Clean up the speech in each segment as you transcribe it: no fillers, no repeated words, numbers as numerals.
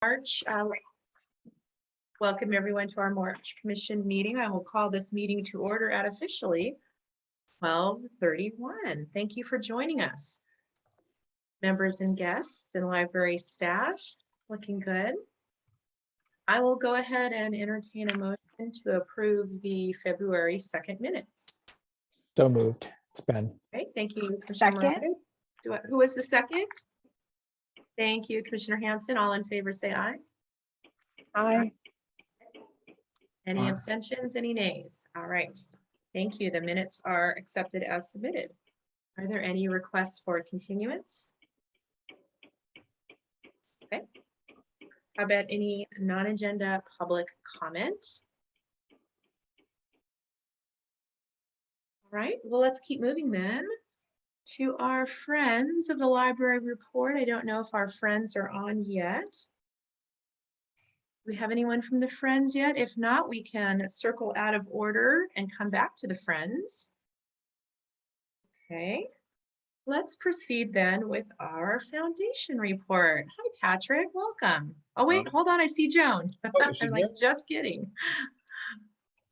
March. Welcome everyone to our March Commission meeting. I will call this meeting to order at officially 12:31. Thank you for joining us. Members and guests and library staff, looking good. I will go ahead and entertain a motion to approve the February 2nd minutes. So moved. It's Ben. Okay, thank you. Second. Who was the second? Thank you, Commissioner Hanson. All in favor, say aye. Aye. Any Aye. abstentions, any nays? All right. Thank you. The minutes are accepted as submitted. Are there any requests for continuance? Okay. How about any non-agenda public comment? All right, well, let's keep moving then to our Friends of the Library report. I don't know if our friends are on yet. Do we have anyone from the Friends yet? If not, we can circle out of order and come back to the Friends. Okay, let's proceed then with our Foundation report. Hi, Patrick, welcome. Oh wait, hold on, I see Joan. is she I'm like, here? just kidding.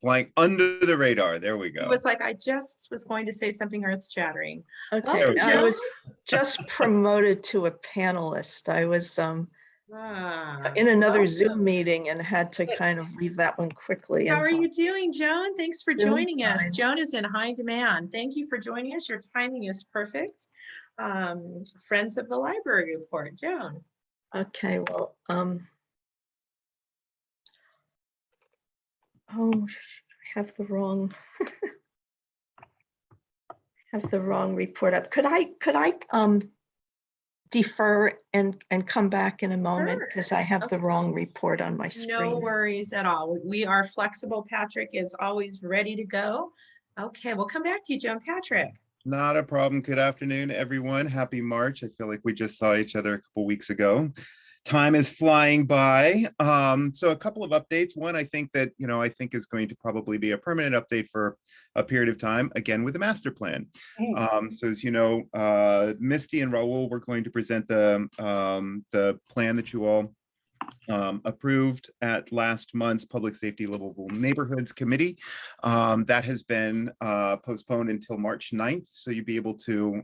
Flying under the radar. There we It go. was like, I just was going to say something earth-shattering. Okay, Welcome, I Joan. was just promoted to a panelist. I was Ah, in another welcome. Zoom meeting and had to kind of leave that one quickly. How and are you hop. doing, Joan? Thanks for Doing joining us. fine. Joan is in high demand. Thank you for joining us. Your timing is perfect. Friends of the Library report, Joan. Okay, well, oh, I have the wrong have the wrong report up. Could I defer and come back in a moment Sure. because I have the wrong report on my screen. No worries at all. We are flexible. Patrick is always ready to go. Okay, we'll come back to you, Joan. Patrick. Not a problem. Good afternoon, everyone. Happy March. I feel like we just saw each other a couple weeks ago. Time is flying by. So a couple of updates. One, I think is going to probably be a permanent update for a period of time, again, with the master plan. So as you know, Misty and Raul were going to present the plan that you all approved at last month's Public Safety Livable Neighborhoods Committee. That has been postponed until March 9th. So you'll be able to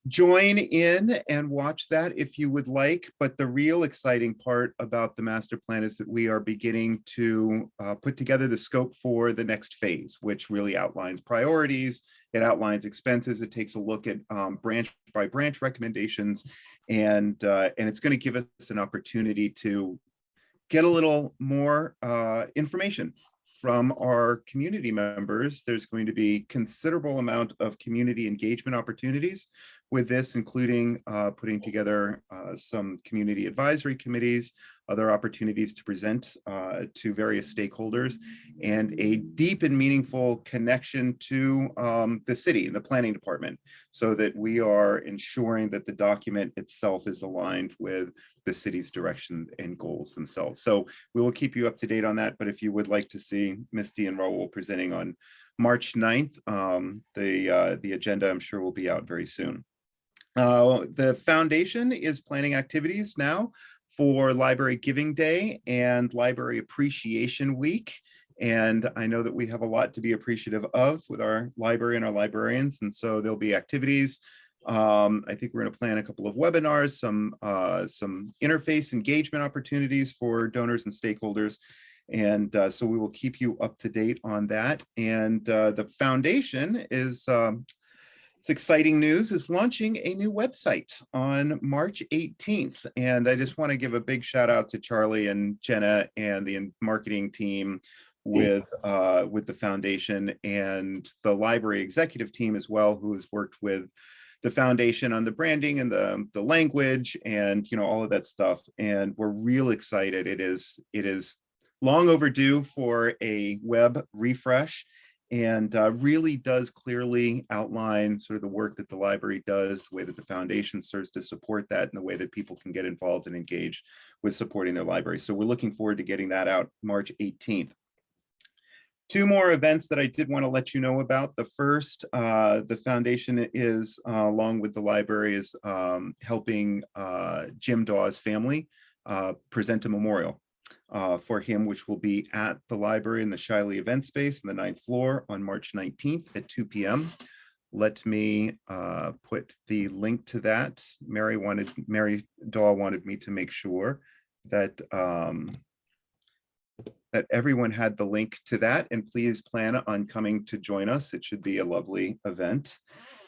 join in and watch that if you would like. But the real exciting part about the master plan is that we are beginning to put together the scope for the next phase, which really outlines priorities. It outlines expenses. It takes a look at branch by branch recommendations, and it's going to give us an opportunity to get a little more information from our community members. There's going to be considerable amount of community engagement opportunities with this, including putting together some community advisory committees, other opportunities to present to various stakeholders, and a deep and meaningful connection to the city and the planning department, so that we are ensuring that the document itself is aligned with the city's direction and goals themselves. So we will keep you up to date on that. But if you would like to see Misty and Raul presenting on March 9th, the agenda, I'm sure, will be out very soon. The foundation is planning activities now for Library Giving Day and Library Appreciation Week. And I know that we have a lot to be appreciative of with our library and our librarians. And so there'll be activities. I think we're going to plan a couple of webinars, some interface engagement opportunities for donors and stakeholders. And so we will keep you up to date on that. And the foundation is, it's exciting news, is launching a new website on March 18th. And I just want to give a big shout out to Charlie and Jenna and the marketing team with the foundation, and the library executive team as well, who has worked with the foundation on the branding and the language and all of that stuff. And we're real excited. It is long overdue for a web refresh, and really does clearly outline sort of the work that the library does, the way that the foundation serves to support that, and the way that people can get involved and engaged with supporting their library. So we're looking forward to getting that out March 18th. Two more events that I did want to let you know about. The first, the foundation is, along with the library, is helping Jim Dawes' family present a memorial for him, which will be at the library in the Shiley event space on the 9th floor on March 19th at 2 p.m. Let me put the link to that. Mary Daw wanted me to make sure that that everyone had the link to that, and please plan on coming to join us. It should be a lovely event.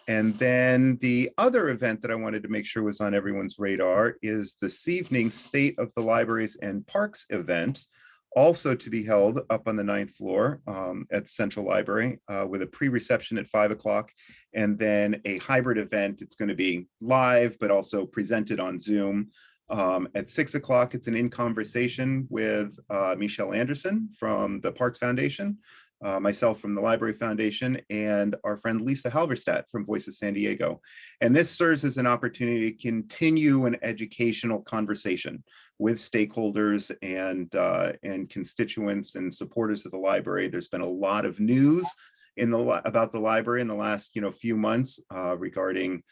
And then the other event that I wanted to make sure was on everyone's radar is this evening's State of the Libraries and Parks event, also to be held up on the 9th floor at Central Library with a pre-reception at 5 o'clock, and then a hybrid event. It's going to be live, but also presented on Zoom. At 6 o'clock, it's an in conversation with Michelle Anderson from the Parks Foundation, myself from the Library Foundation, and our friend Lisa Halverstadt from Voices San Diego. And this serves as an opportunity to continue an educational conversation with stakeholders and constituents and supporters of the library. There's been a lot of news about the library in the last few months regarding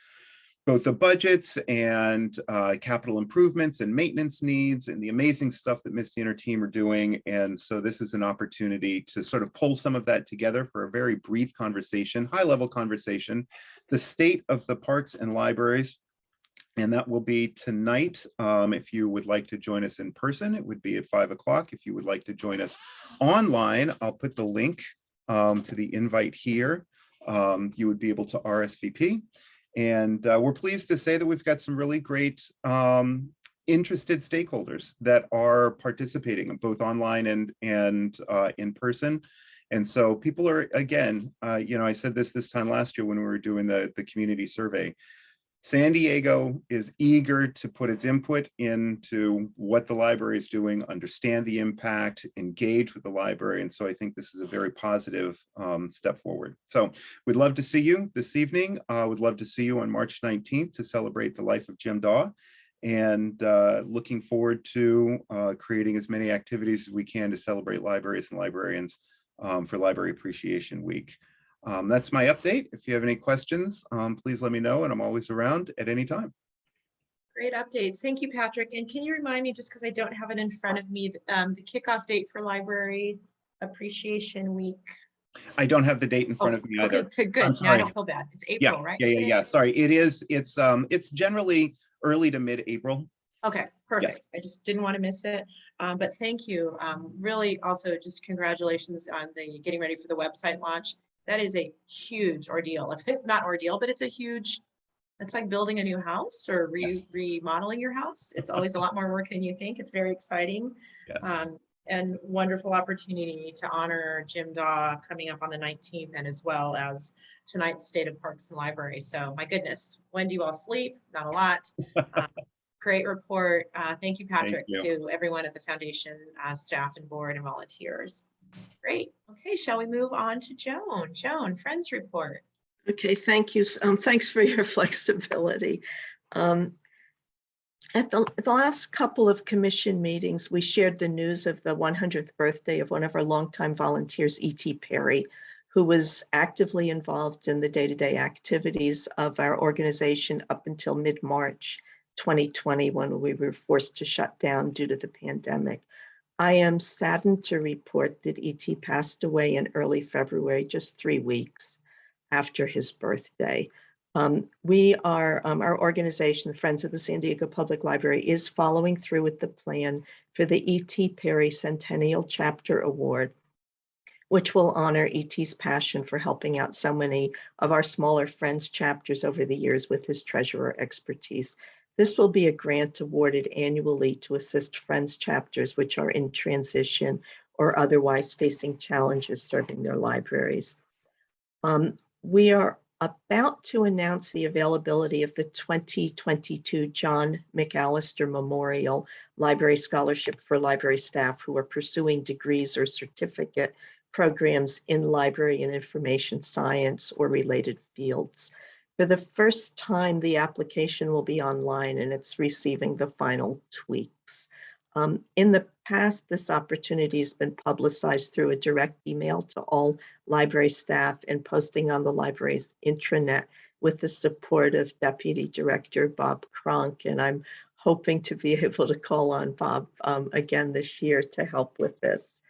both the budgets and capital improvements and maintenance needs and the amazing stuff that Misty and her team are doing. And so this is an opportunity to sort of pull some of that together for a very brief conversation, high-level conversation, the state of the parks and libraries. And that will be tonight. If you would like to join us in person, it would be at 5 o'clock. If you would like to join us online, I'll put the link to the invite here. You would be able to RSVP. And we're pleased to say that we've got some really great interested stakeholders that are participating both online and in person. And so people are, again, I said this time last year when we were doing the community survey. San Diego is eager to put its input into what the library is doing, understand the impact, engage with the library. And so I think this is a very positive step forward. So we'd love to see you this evening. We'd love to see you on March 19th to celebrate the life of Jim Daw. And looking forward to creating as many activities as we can to celebrate libraries and librarians for Library Appreciation Week. That's my update. If you have any questions, please let me know, and I'm always around at any time. Great updates. Thank you, Patrick. And can you remind me, just because I don't have it in front of me, the kickoff date for Library Appreciation Week? I don't have the date in front of me either. Okay, good. Now I don't feel bad. It's April, right? Yeah. Sorry, it's generally early to mid-April. Okay, perfect. Yes. I just didn't want to miss it. But thank you. Really also just congratulations on the getting ready for the website launch. That is a huge ordeal. Not ordeal, but it's like building a new house or remodeling your house. It's always a lot more work than you think. It's very exciting. Yes. And wonderful opportunity to honor Jim Daw coming up on the 19th, and as well as tonight's State of Parks and Libraries. So my goodness, when do you all sleep? Not a lot. Great report. Thank you, Patrick, to everyone at the foundation, staff and board and volunteers. Great. Okay, shall we move on to Joan? Joan, Friends Report. Okay, thank you. Thanks for your flexibility. At the last couple of commission meetings, we shared the news of the 100th birthday of one of our longtime volunteers, E.T. Perry, who was actively involved in the day-to-day activities of our organization up until mid-March 2020, when we were forced to shut down due to the pandemic. I am saddened to report that E.T. passed away in early February, just 3 weeks after his birthday. Our organization, the Friends of the San Diego Public Library, is following through with the plan for the E.T. Perry Centennial Chapter Award, which will honor E.T.'s passion for helping out so many of our smaller Friends chapters over the years with his treasurer expertise. This will be a grant awarded annually to assist Friends chapters which are in transition or otherwise facing challenges serving their libraries. We are about to announce the availability of the 2022 John Mcallister Memorial Library Scholarship for library staff who are pursuing degrees or certificate programs in library and information science or related fields. For the first time, the application will be online and it's receiving the final tweaks. In the past, this opportunity has been publicized through a direct email to all library staff and posting on the library's intranet with the support of Deputy Director Bob Cronk. And I'm hoping to be able to call on Bob again this year to help with this.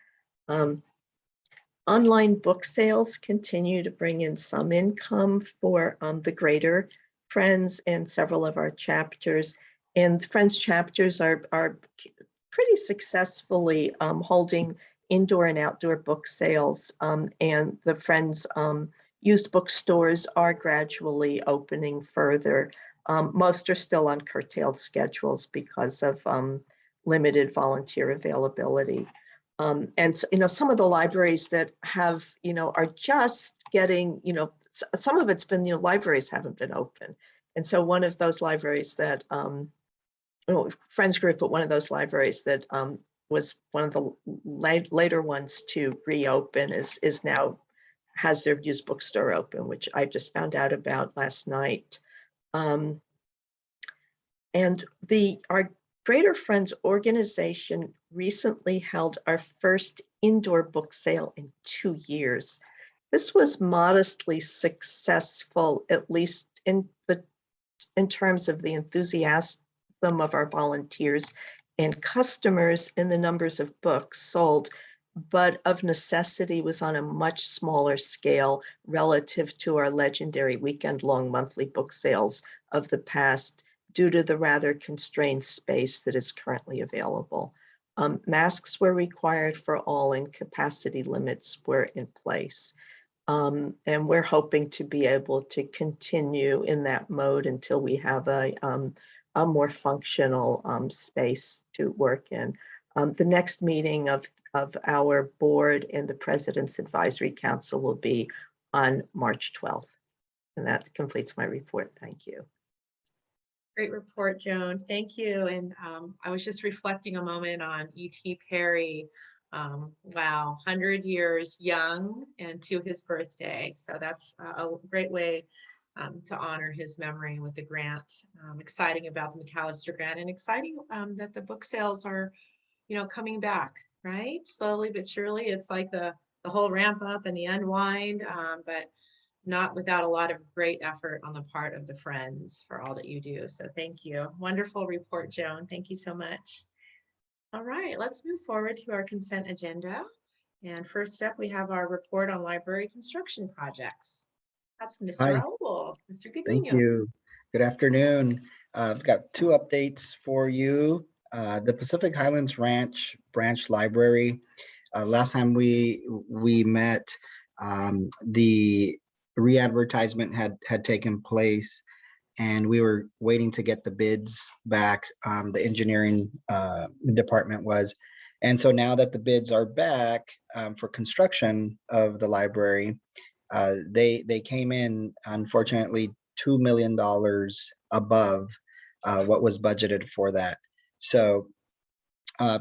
Online book sales continue to bring in some income for the greater Friends and several of our chapters. And Friends chapters are pretty successfully holding indoor and outdoor book sales. And the Friends used bookstores are gradually opening further. Most are still on curtailed schedules because of limited volunteer availability. And some of the libraries that have, are just getting, some of it's been, libraries haven't been open. And so one of those libraries that, Friends group, but one of those libraries that was one of the later ones to reopen is now has their used bookstore open, which I just found out about last night. And our Greater Friends organization recently held our first indoor book sale in 2 years. This was modestly successful, at least in terms of the enthusiasm of our volunteers and customers in the numbers of books sold, but of necessity was on a much smaller scale relative to our legendary weekend-long monthly book sales of the past, due to the rather constrained space that is currently available. Masks were required for all and capacity limits were in place. And we're hoping to be able to continue in that mode until we have a more functional space to work in. The next meeting of our board and the President's Advisory Council will be on March 12th. And that completes my report. Thank you. Great report, Joan. Thank you. And I was just reflecting a moment on E.T. Perry. Wow, 100 years young and to his birthday. So that's a great way to honor his memory with the grant. Exciting about the Mcallister grant, and exciting that the book sales are, coming back, right? Slowly but surely. It's like the whole ramp up and the unwind, but not without a lot of great effort on the part of the Friends for all that you do. So thank you. Wonderful report, Joan. Thank you so much. All right, let's move forward to our consent agenda. And first up, we have our report on library construction projects. That's Mr. Hi. Raoul, Mr. Thank Gudino. you. Good afternoon. I've got 2 updates for you. The Pacific Highlands Ranch Branch Library. Last time we met, the re-advertisement had taken place, and we were waiting to get the bids back. The engineering department was. And so now that the bids are back for construction of the library, they came in, unfortunately, $2 million above what was budgeted for that. So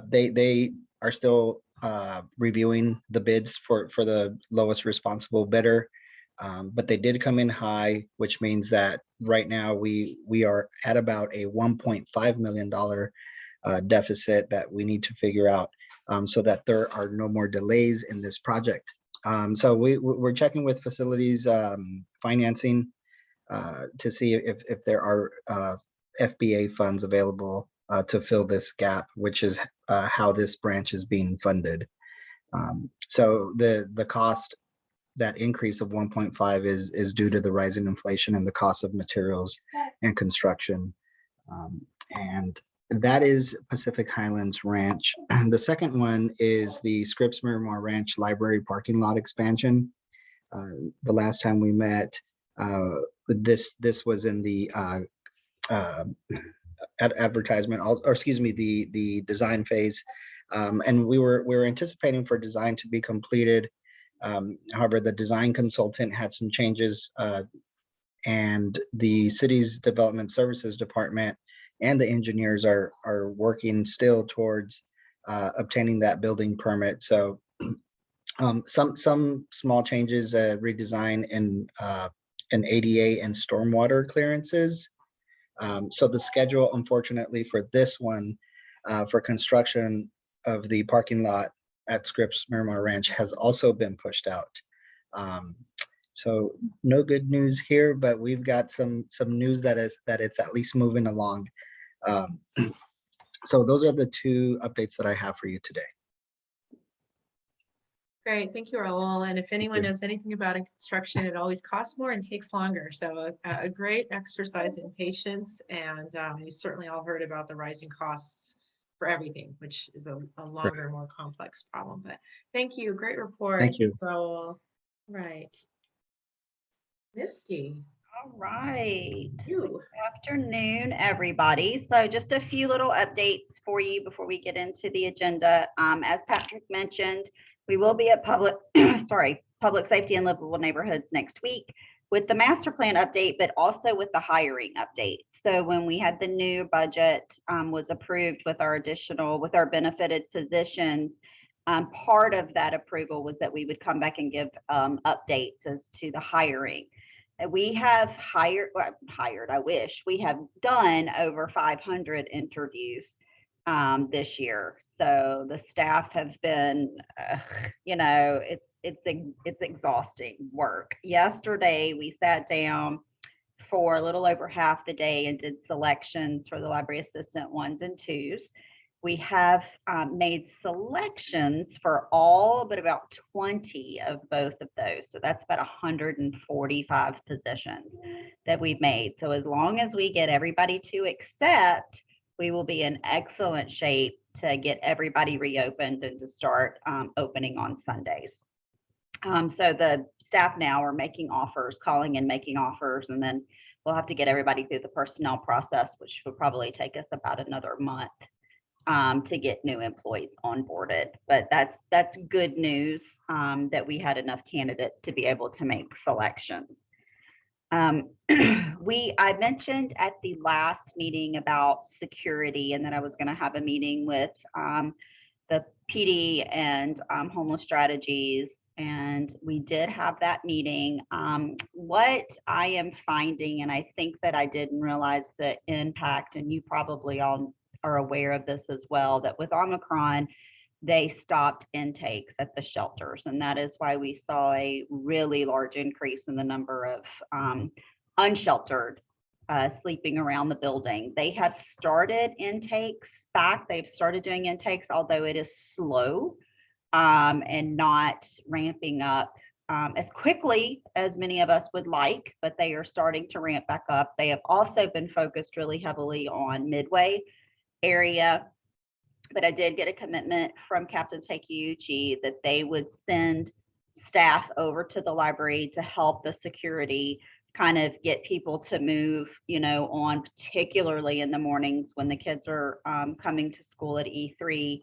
they are still reviewing the bids for the lowest responsible bidder. But they did come in high, which means that right now we are at about a $1.5 million deficit that we need to figure out, so that there are no more delays in this project. So we're checking with facilities financing to see if there are FBA funds available to fill this gap, which is how this branch is being funded. So the cost, that increase of 1.5 is due to the rising inflation and the cost of materials and construction. And that is Pacific Highlands Ranch. The second one is the Scripps Miramar Ranch Library parking lot expansion. The last time we met, this was in the advertisement, or excuse me, the design phase, and we were anticipating for design to be completed. However, the design consultant had some changes, and the city's development services department and the engineers are working still towards obtaining that building permit. So some small changes, redesign in ADA and stormwater clearances. So the schedule, unfortunately, for this one, for construction of the parking lot at Scripps Miramar Ranch has also been pushed out. So no good news here, but we've got some news that it's at least moving along. Um, So those are the two updates that I have for you today. Great, thank you, Raul. And if anyone you. knows anything about in construction, it always costs more and takes longer. So a great exercise in patience. And you've certainly all heard about the rising costs for everything, which is a longer, more complex problem. But thank you, great report. Thank you. Raul. Right. Misty, All right. you. Afternoon, everybody. So just a few little updates for you before we get into the agenda. As Patrick mentioned, we will be at public safety and livable neighborhoods next week with the master plan update, but also with the hiring update. So when we had the new budget was approved with our benefited positions, part of that approval was that we would come back and give updates as to the hiring. We have we have done over 500 interviews this year. So the staff have been, it's exhausting work. Yesterday, we sat down for a little over half the day and did selections for the library assistant 1s and 2s. We have made selections for all but about 20 of both of those. So that's about 145 positions that we've made. So as long as we get everybody to accept, we will be in excellent shape to get everybody reopened and to start opening on Sundays. So the staff now are making offers, calling and making offers, and then we'll have to get everybody through the personnel process, which will probably take us about another month to get new employees onboarded. But that's good news that we had enough candidates to be able to make selections. I mentioned at the last meeting about security and that I was going to have a meeting with the PD and homeless strategies, and we did have that meeting. What I am finding, and I think that I didn't realize the impact, and you probably all are aware of this as well, that with Omicron, they stopped intakes at the shelters. And that is why we saw a really large increase in the number of unsheltered sleeping around the building. They have started intakes back. They've started doing intakes, although it is slow and not ramping up as quickly as many of us would like, but they are starting to ramp back up. They have also been focused really heavily on Midway area, but I did get a commitment from Captain Takeuchi that they would send staff over to the library to help the security kind of get people to move, on, particularly in the mornings when the kids are coming to school at E3.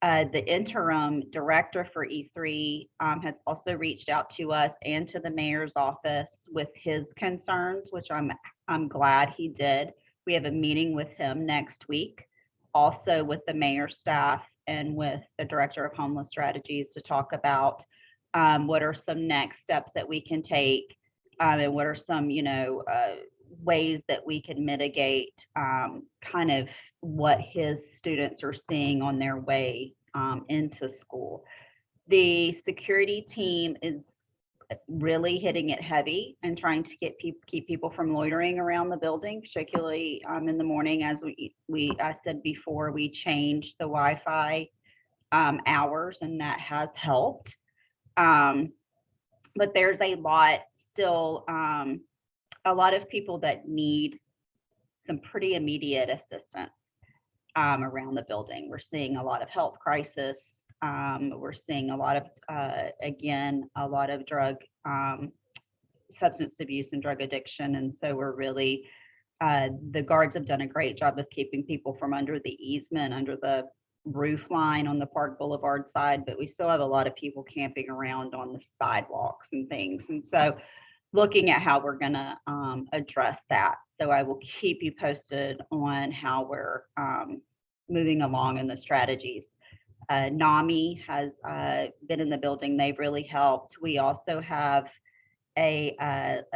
The interim director for E3 has also reached out to us and to the mayor's office with his concerns, which I'm glad he did. We have a meeting with him next week, also with the mayor's staff and with the director of homeless strategies to talk about what are some next steps that we can take and what are some, ways that we can mitigate kind of what his students are seeing on their way into school. The security team is really hitting it heavy and trying to keep people from loitering around the building, particularly in the morning. As I said before, we changed the Wi-Fi hours, and that has helped. But there's a lot still, a lot of people that need some pretty immediate assistance around the building. We're seeing a lot of health crisis. We're seeing a lot of, again, a lot of drug, substance abuse and drug addiction. And so we're really, the guards have done a great job of keeping people from under the easement, under the roof line on the Park Boulevard side, but we still have a lot of people camping around on the sidewalks and things. And so looking at how we're gonna address that. So I will keep you posted on how we're moving along in the strategies. NAMI has been in the building. They've really helped. We also have a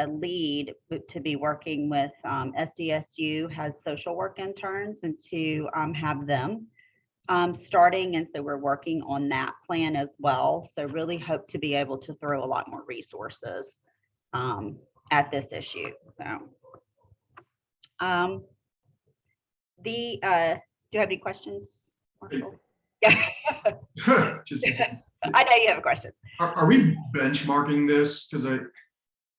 lead to be working with SDSU has social work interns, and to have them starting. And so we're working on that plan as well. So really hope to be able to throw a lot more resources at this issue. So do you have any questions, Marshall? Yeah. Just, I know you have a question. are we benchmarking this? Because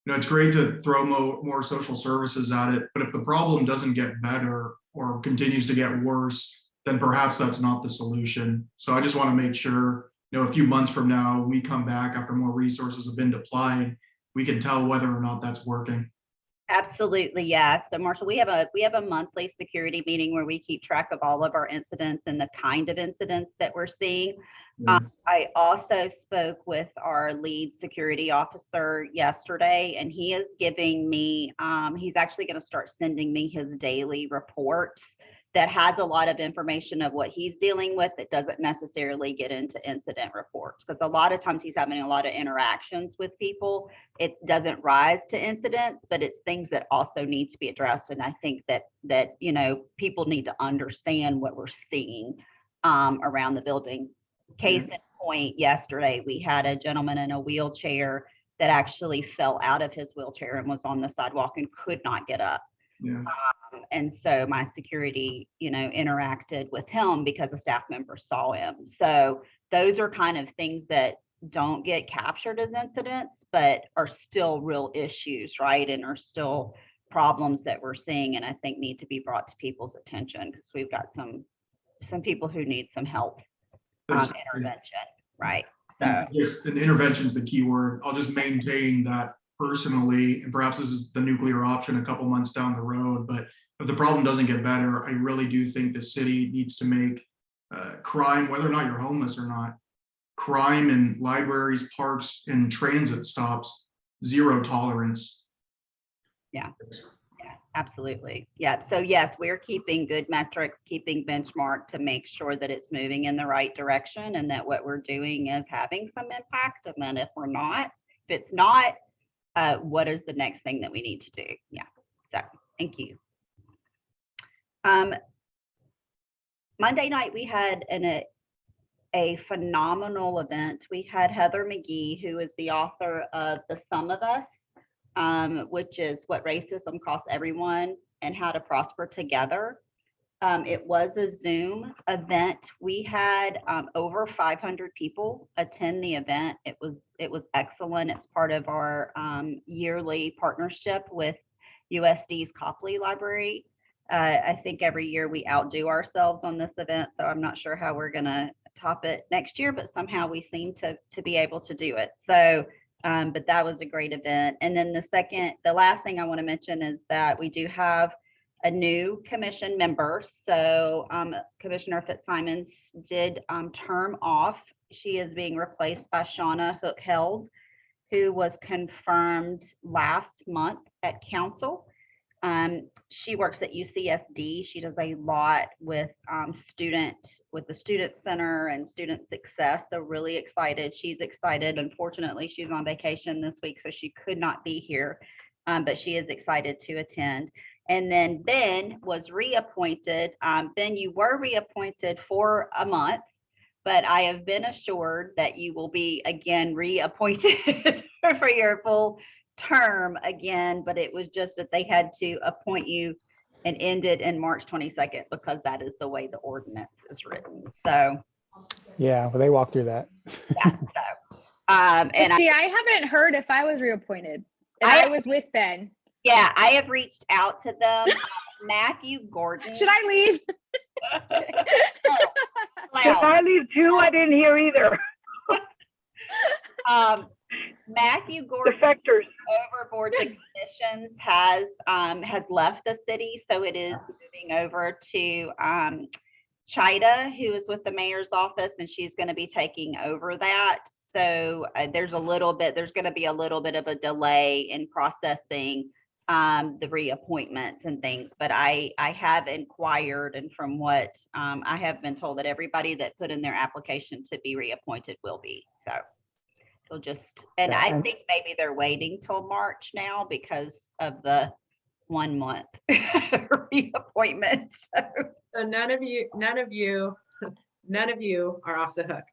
it's great to throw more social services at it, but if the problem doesn't get better or continues to get worse, then perhaps that's not the solution. So I just want to make sure, a few months from now, when we come back after more resources have been deployed, we can tell whether or not that's working. Absolutely, yes. So Marshall, we have a monthly security meeting where we keep track of all of our incidents and the kind of incidents that we're seeing. I also spoke with our lead security officer yesterday, and he is giving me, he's actually going to start sending me his daily reports that has a lot of information of what he's dealing with that doesn't necessarily get into incident reports, because a lot of times he's having a lot of interactions with people. It doesn't rise to incidents, but it's things that also need to be addressed. And I think that people need to understand what we're seeing around the building. Case in point, yesterday we had a gentleman in a wheelchair that actually fell out of his wheelchair and was on the sidewalk and could not get up. Yeah. And so my security, interacted with him because a staff member saw him. So those are kind of things that don't get captured as incidents, but are still real issues, right? And are still problems that we're seeing, and I think need to be brought to people's attention, because we've got some people who need some help, intervention, right? So Yes, and intervention is the key word. I'll just maintain that personally, and perhaps this is the nuclear option a couple months down the road, but if the problem doesn't get better, I really do think the city needs to make crime, whether or not you're homeless or not, crime in libraries, parks, and transit stops, zero tolerance. Yeah, absolutely. Yeah. So yes, we're keeping good metrics, keeping benchmark to make sure that it's moving in the right direction and that what we're doing is having some impact. And then if it's not, what is the next thing that we need to do? Yeah. So thank you. Monday night we had a phenomenal event. We had Heather McGee, who is the author of The Sum of Us, which is what racism costs everyone and how to prosper together. It was a Zoom event. We had over 500 people attend the event. It was excellent. It's part of our yearly partnership with USD's Copley Library. I think every year we outdo ourselves on this event, so I'm not sure how we're going to top it next year, but somehow we seem to be able to do it. So, but that was a great event. And then the last thing I want to mention is that we do have a new commission member. So Commissioner Fitzsimons did term off. She is being replaced by Shauna Hook-Held, who was confirmed last month at council. She works at UCSD. She does a lot with the Student Center and student success. So really excited. She's excited. Unfortunately, she's on vacation this week, so she could not be here, but she is excited to attend. And then Ben was reappointed. Ben, you were reappointed for a month, but I have been assured that you will be again reappointed for your full term again, but it was just that they had to appoint you and end it in March 22nd because that is the way the ordinance is written. So Yeah, well, they walked through that. yeah, so and see, I haven't heard if I was reappointed. And I I was with Ben. yeah, I have reached out to them. Matthew Gordon. Should I leave? Should I leave too? I didn't hear either. Matthew Gordon, Defectors. overboard the commissions, has left the city, so it is moving over to Chida, who is with the mayor's office, and she's going to be taking over that. So there's going to be a little bit of a delay in processing the reappointments and things, but I have inquired, and from what I have been told, that everybody that put in their application to be reappointed will be. So they'll just, and I think maybe they're waiting till March now because of the 1 month reappointment. So none of you are off the hook.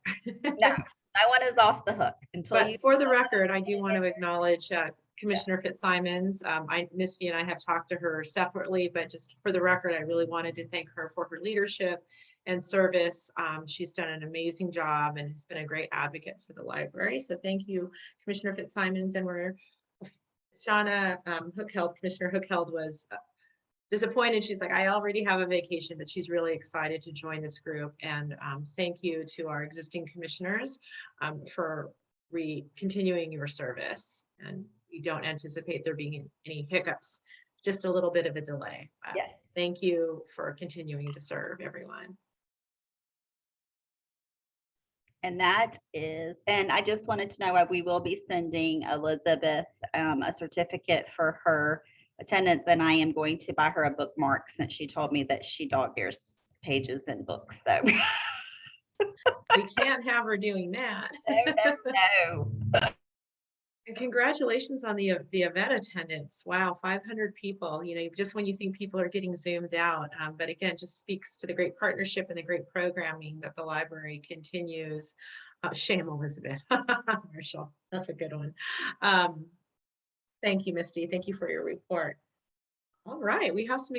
No one is off the hook until But for the record, I do want to acknowledge Commissioner Fitzsimons. Misty and I have talked to her separately, but just for the record, I really wanted to thank her for her leadership and service. She's done an amazing job and has been a great advocate for the library. So thank you, Commissioner Fitzsimons. And Shauna Hookeld, Commissioner Hookeld was disappointed. She's like, I already have a vacation, but she's really excited to join this group. And thank you to our existing commissioners for continuing your service. And we don't anticipate there being any hiccups, just a little bit of a delay. Yes. Thank you for continuing to serve everyone. And I just wanted to know why we will be sending Elizabeth a certificate for her attendance, and I am going to buy her a bookmark since she told me that she dog ears pages in books. So We can't have her doing that. No. And congratulations on the event attendance. Wow, 500 people, just when you think people are getting zoomed out. But again, just speaks to the great partnership and the great programming that the library continues. Shame, Elizabeth. Marshall, that's a good one. Thank you, Misty. Thank you for your report. All right, we have some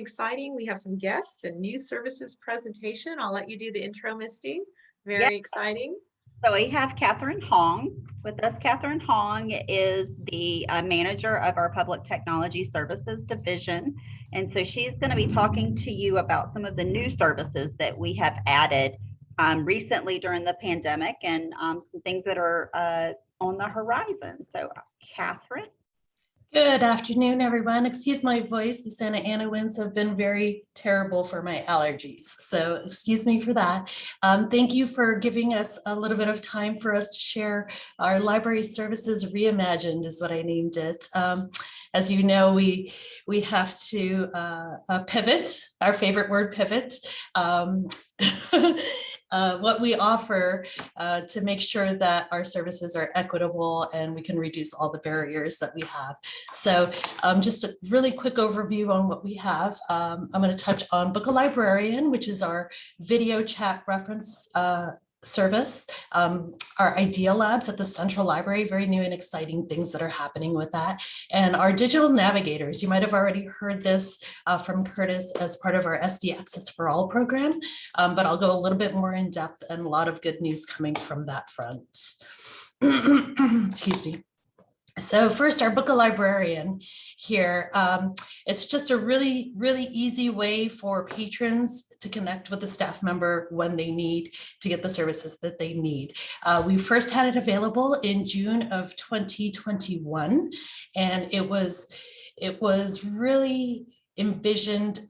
guests and news services presentation. I'll let you do the intro, Misty. Very exciting. So we have Catherine Hong with us. Catherine Hong is the manager of our Public Technology Services Division. And so she's going to be talking to you about some of the new services that we have added recently during the pandemic and some things that are on the horizon. So Catherine. Good afternoon, everyone. Excuse my voice. The Santa Ana winds have been very terrible for my allergies, so excuse me for that. Thank you for giving us a little bit of time for us to share our library services reimagined is what I named it. As you know, we have to pivot, our favorite word, pivot. What we offer to make sure that our services are equitable and we can reduce all the barriers that we have. So just a really quick overview on what we have. I'm going to touch on Book a Librarian, which is our video chat reference service, our Idea Labs at the Central Library, very new and exciting things that are happening with that, and our digital navigators. You might have already heard this from Curtis as part of our SD Access for All program, but I'll go a little bit more in depth and a lot of good news coming from that front. Excuse me. So first, our Book a Librarian here. It's just a really, really easy way for patrons to connect with a staff member when they need to get the services that they need. We first had it available in June of 2021, and it was really envisioned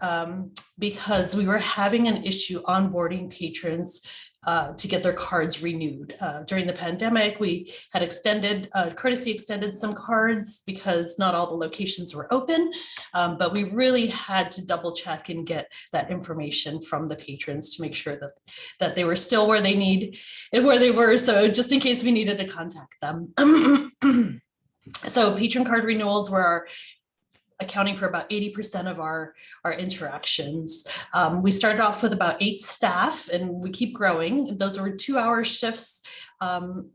because we were having an issue onboarding patrons to get their cards renewed. During the pandemic, we had courtesy extended some cards because not all the locations were open, but we really had to double check and get that information from the patrons to make sure that they were still where they were. So just in case we needed to contact them. So patron card renewals were accounting for about 80% of our interactions. We started off with about 8 staff and we keep growing. Those were 2-hour shifts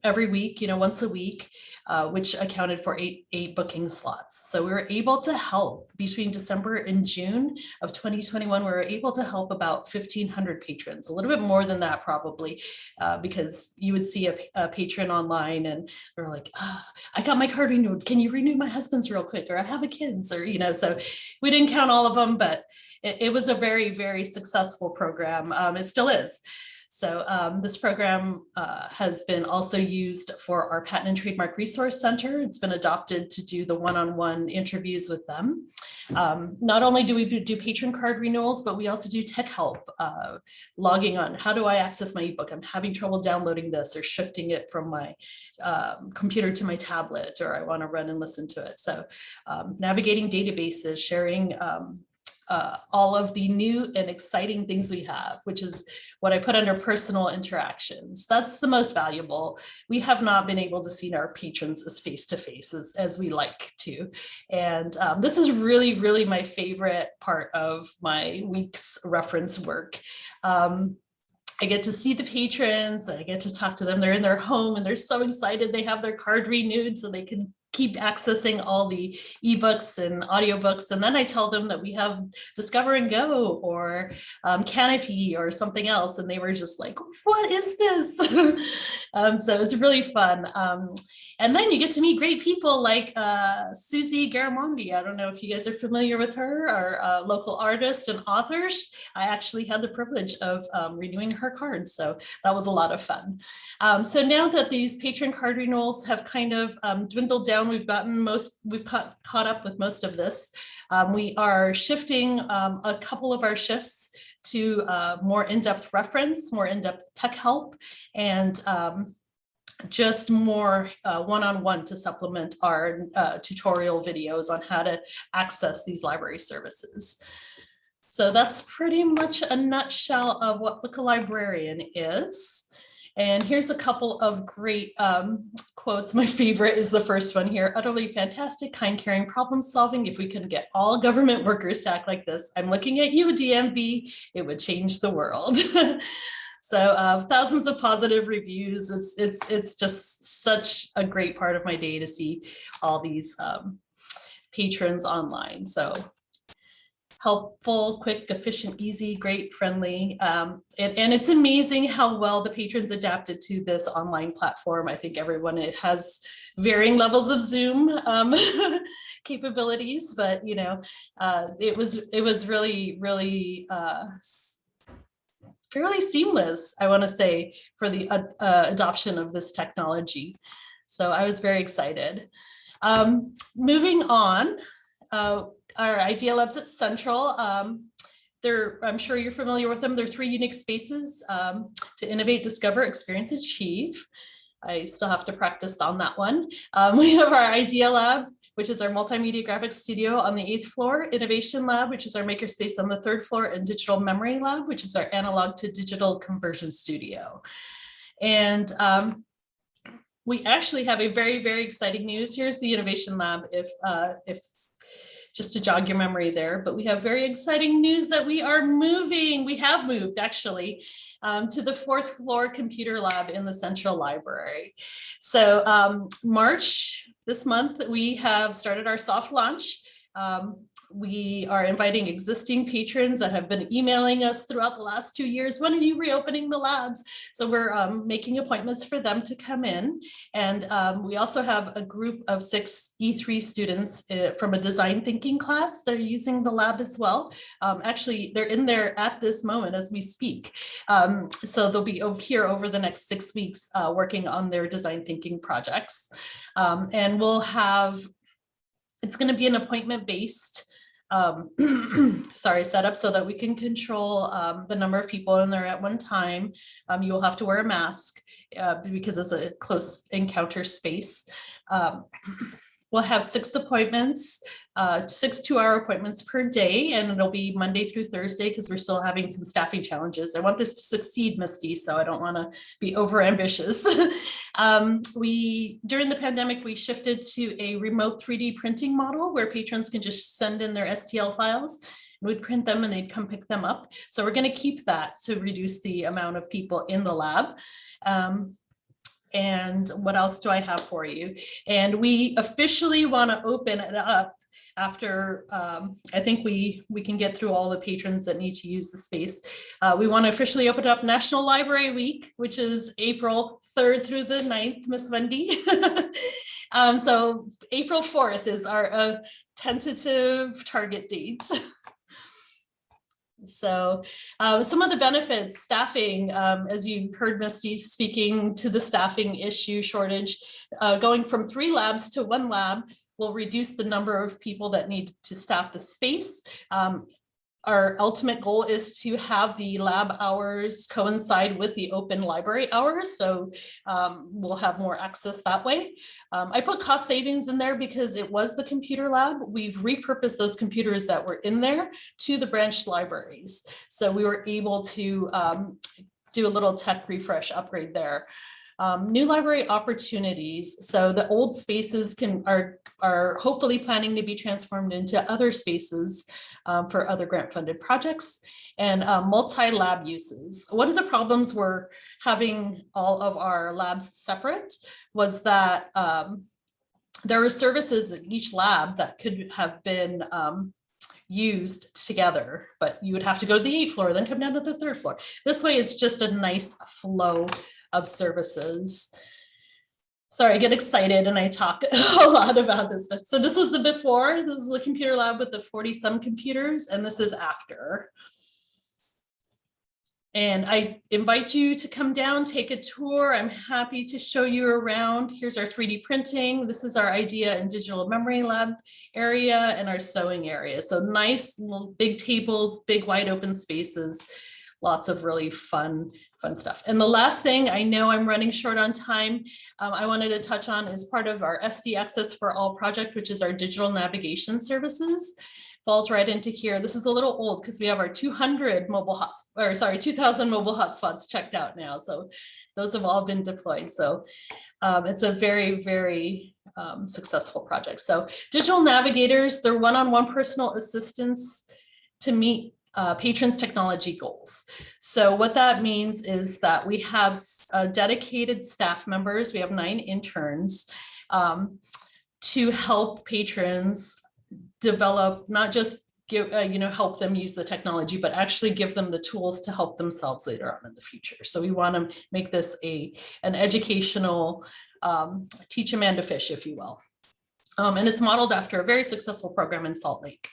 every week, once a week, which accounted for eight booking slots. So we were able to help between December and June of 2021, we were able to help about 1,500 patrons, a little bit more than that probably, because you would see a patron online and they're like, I got my card renewed. Can you renew my husband's real quick? Or I have a kid's, or, so we didn't count all of them, but it was a very, very successful program. It still is. So this program has been also used for our Patent and Trademark Resource Center. It's been adopted to do the one-on-one interviews with them. Not only do we do patron card renewals, but we also do tech help, logging on. How do I access my ebook? I'm having trouble downloading this or shifting it from my computer to my tablet, or I want to run and listen to it. So navigating databases, sharing all of the new and exciting things we have, which is what I put under personal interactions. That's the most valuable. We have not been able to see our patrons as face-to-face as we like to. And this is really, really my favorite part of my week's reference work. I get to see the patrons, I get to talk to them. They're in their home and they're so excited they have their card renewed so they can keep accessing all the ebooks and audiobooks. And then I tell them that we have Discover and Go or Canopy or something else. And they were just like, what is this? So it's really fun. And then you get to meet great people like Susie Garamondi. I don't know if you guys are familiar with her, our local artist and author. I actually had the privilege of renewing her card. So that was a lot of fun. So now that these patron card renewals have kind of dwindled down, we've caught up with most of this. We are shifting a couple of our shifts to more in-depth reference, more in-depth tech help, and just more one-on-one to supplement our tutorial videos on how to access these library services. So that's pretty much a nutshell of what Book a Librarian is. And here's a couple of great quotes. My favorite is the first one here. Utterly fantastic, kind, caring, problem solving. If we could get all government workers to act like this, I'm looking at you, DMV, it would change the world. So thousands of positive reviews. It's just such a great part of my day to see all these patrons online. So helpful, quick, efficient, easy, great, friendly. And it's amazing how well the patrons adapted to this online platform. I think everyone has varying levels of Zoom capabilities, but you know, it was really, really fairly seamless, I want to say, for the adoption of this technology. So I was very excited. Moving on, our Idea Labs at Central. I'm sure you're familiar with them. They're 3 unique spaces to innovate, discover, experience, achieve. I still have to practice on that one. We have our Idea Lab, which is our multimedia graphics studio on the 8th floor, Innovation Lab, which is our makerspace on the 3rd floor, and Digital Memory Lab, which is our analog to digital conversion studio. And we actually have a very, very exciting news. Here's the Innovation Lab, if just to jog your memory there, but we have very exciting news that we are moving. We have moved actually to the 4th floor computer lab in the Central Library. So March, this month, we have started our soft launch. We are inviting existing patrons that have been emailing us throughout the last 2 years. When are you reopening the labs? So we're making appointments for them to come in. And we also have a group of 6 E3 students from a design thinking class. They're using the lab as well. Actually, they're in there at this moment as we speak. So they'll be here over the next 6 weeks working on their design thinking projects. And we'll have, it's going to be an appointment-based setup so that we can control the number of people in there at one time. You will have to wear a mask because it's a close encounter space. We'll have 6 appointments, 6 2-hour appointments per day, and it'll be Monday through Thursday because we're still having some staffing challenges. I want this to succeed, Misty, so I don't want to be over ambitious. During the pandemic, we shifted to a remote 3D printing model where patrons can just send in their STL files and we'd print them and they'd come pick them up. So we're going to keep that to reduce the amount of people in the lab. And what else do I have for you? And we officially want to open it up after I think we can get through all the patrons that need to use the space. We want to officially open up National Library Week, which is April 3rd through the 9th, Miss Wendy. So April 4th is our tentative target date. So some of the benefits, staffing, as you heard Misty speaking to the staffing issue shortage, going from 3 labs to 1 lab will reduce the number of people that need to staff the space. Our ultimate goal is to have the lab hours coincide with the open library hours. So we'll have more access that way. I put cost savings in there because it was the computer lab. We've repurposed those computers that were in there to the branch libraries. So we were able to do a little tech refresh upgrade there. New library opportunities. So the old spaces are hopefully planning to be transformed into other spaces for other grant funded projects, and multi-lab uses. One of the problems we're having all of our labs separate was that there are services in each lab that could have been used together, but you would have to go to the 8th floor, then come down to the 3rd floor. This way, it's just a nice flow of services. Sorry, I get excited and I talk a lot about this stuff. So this is the before. This is the computer lab with the 40-some computers, and this is after. And I invite you to come down, take a tour. I'm happy to show you around. Here's our 3D printing. This is our idea and digital memory lab area and our sewing area. So nice little big tables, big wide open spaces, lots of really fun stuff. And the last thing, I know I'm running short on time, I wanted to touch on is part of our SD Access for All project, which is our digital navigation services. Falls right into here. This is a little old because we have our 200 mobile hots, or sorry, 2,000 mobile hotspots checked out now. So those have all been deployed. So it's a very, very successful project. So digital navigators, they're one-on-one personal assistance to meet patrons' technology goals. So what that means is that we have dedicated staff members. We have 9 interns to help patrons develop, not just give, help them use the technology, but actually give them the tools to help themselves later on in the future. So we want to make this an educational teach a man to fish, if you will. And it's modeled after a very successful program in Salt Lake.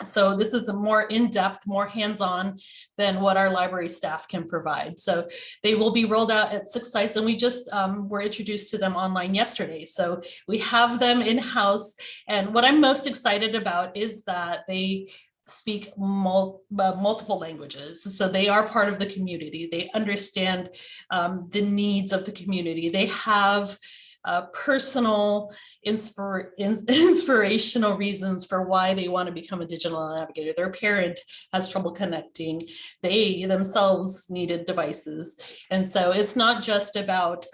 So this is a more in-depth, more hands-on than what our library staff can provide. So they will be rolled out at 6 sites, and we just were introduced to them online yesterday. So we have them in-house. And what I'm most excited about is that they speak multiple languages. So they are part of the community. They understand the needs of the community. They have personal inspirational reasons for why they want to become a digital navigator. Their parent has trouble connecting. They themselves needed devices. And so it's not just about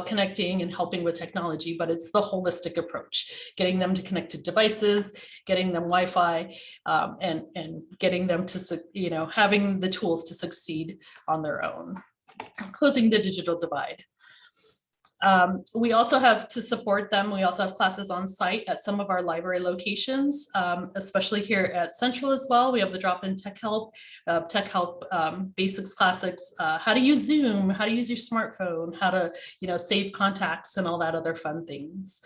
connecting and helping with technology, but it's the holistic approach, getting them to connect to devices, getting them Wi-Fi, and getting them to, having the tools to succeed on their own, closing the digital divide. We also have to support them. We also have classes on site at some of our library locations, especially here at Central as well. We have the drop-in tech help basics, classics, how to use Zoom, how to use your smartphone, how to, save contacts and all that other fun things.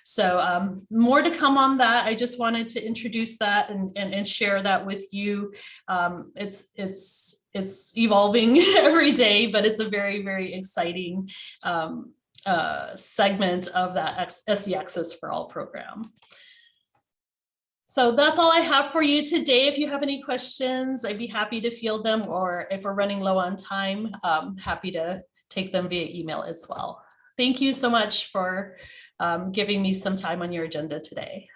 So more to come on that. I just wanted to introduce that and share that with you. It's evolving every day, but it's a very, very exciting segment of that SD Access for All program. So that's all I have for you today. If you have any questions, I'd be happy to field them, or if we're running low on time, happy to take them via email as well. Thank you so much for giving me some time on your agenda today.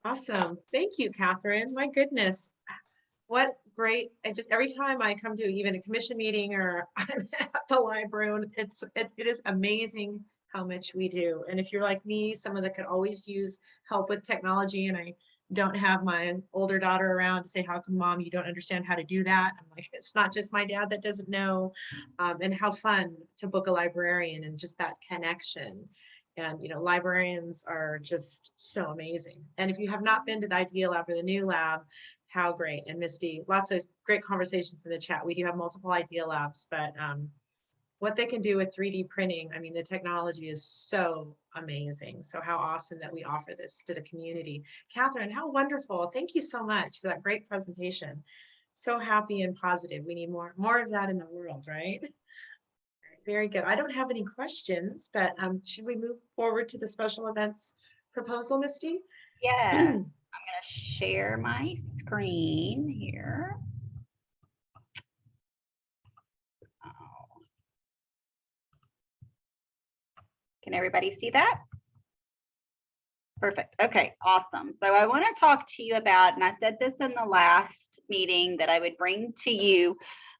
Awesome. Thank you, Catherine. My goodness. What great. Every time I come to even a commission meeting or I'm at the library, it is amazing how much we do. And if you're like me, someone that could always use help with technology, and I don't have my older daughter around to say, how come mom, you don't understand how to do that? I'm like, it's not just my dad that doesn't know. And how fun to book a librarian and just that connection. And, librarians are just so amazing. And if you have not been to the Idea Lab or the new lab, how great. And Misty, lots of great conversations in the chat. We do have multiple Idea Labs, but what they can do with 3D printing, the technology is so amazing. So how awesome that we offer this to the community. Catherine, how wonderful. Thank you so much for that great presentation. So happy and positive. We need more of that in the world, right? Very good. I don't have any questions, but should we move forward to the special events proposal, Misty? Yeah, I'm going to share my screen here. Can everybody see that? Perfect. Okay, awesome. So I want to talk to you about, and I said this in the last meeting, that I would bring to you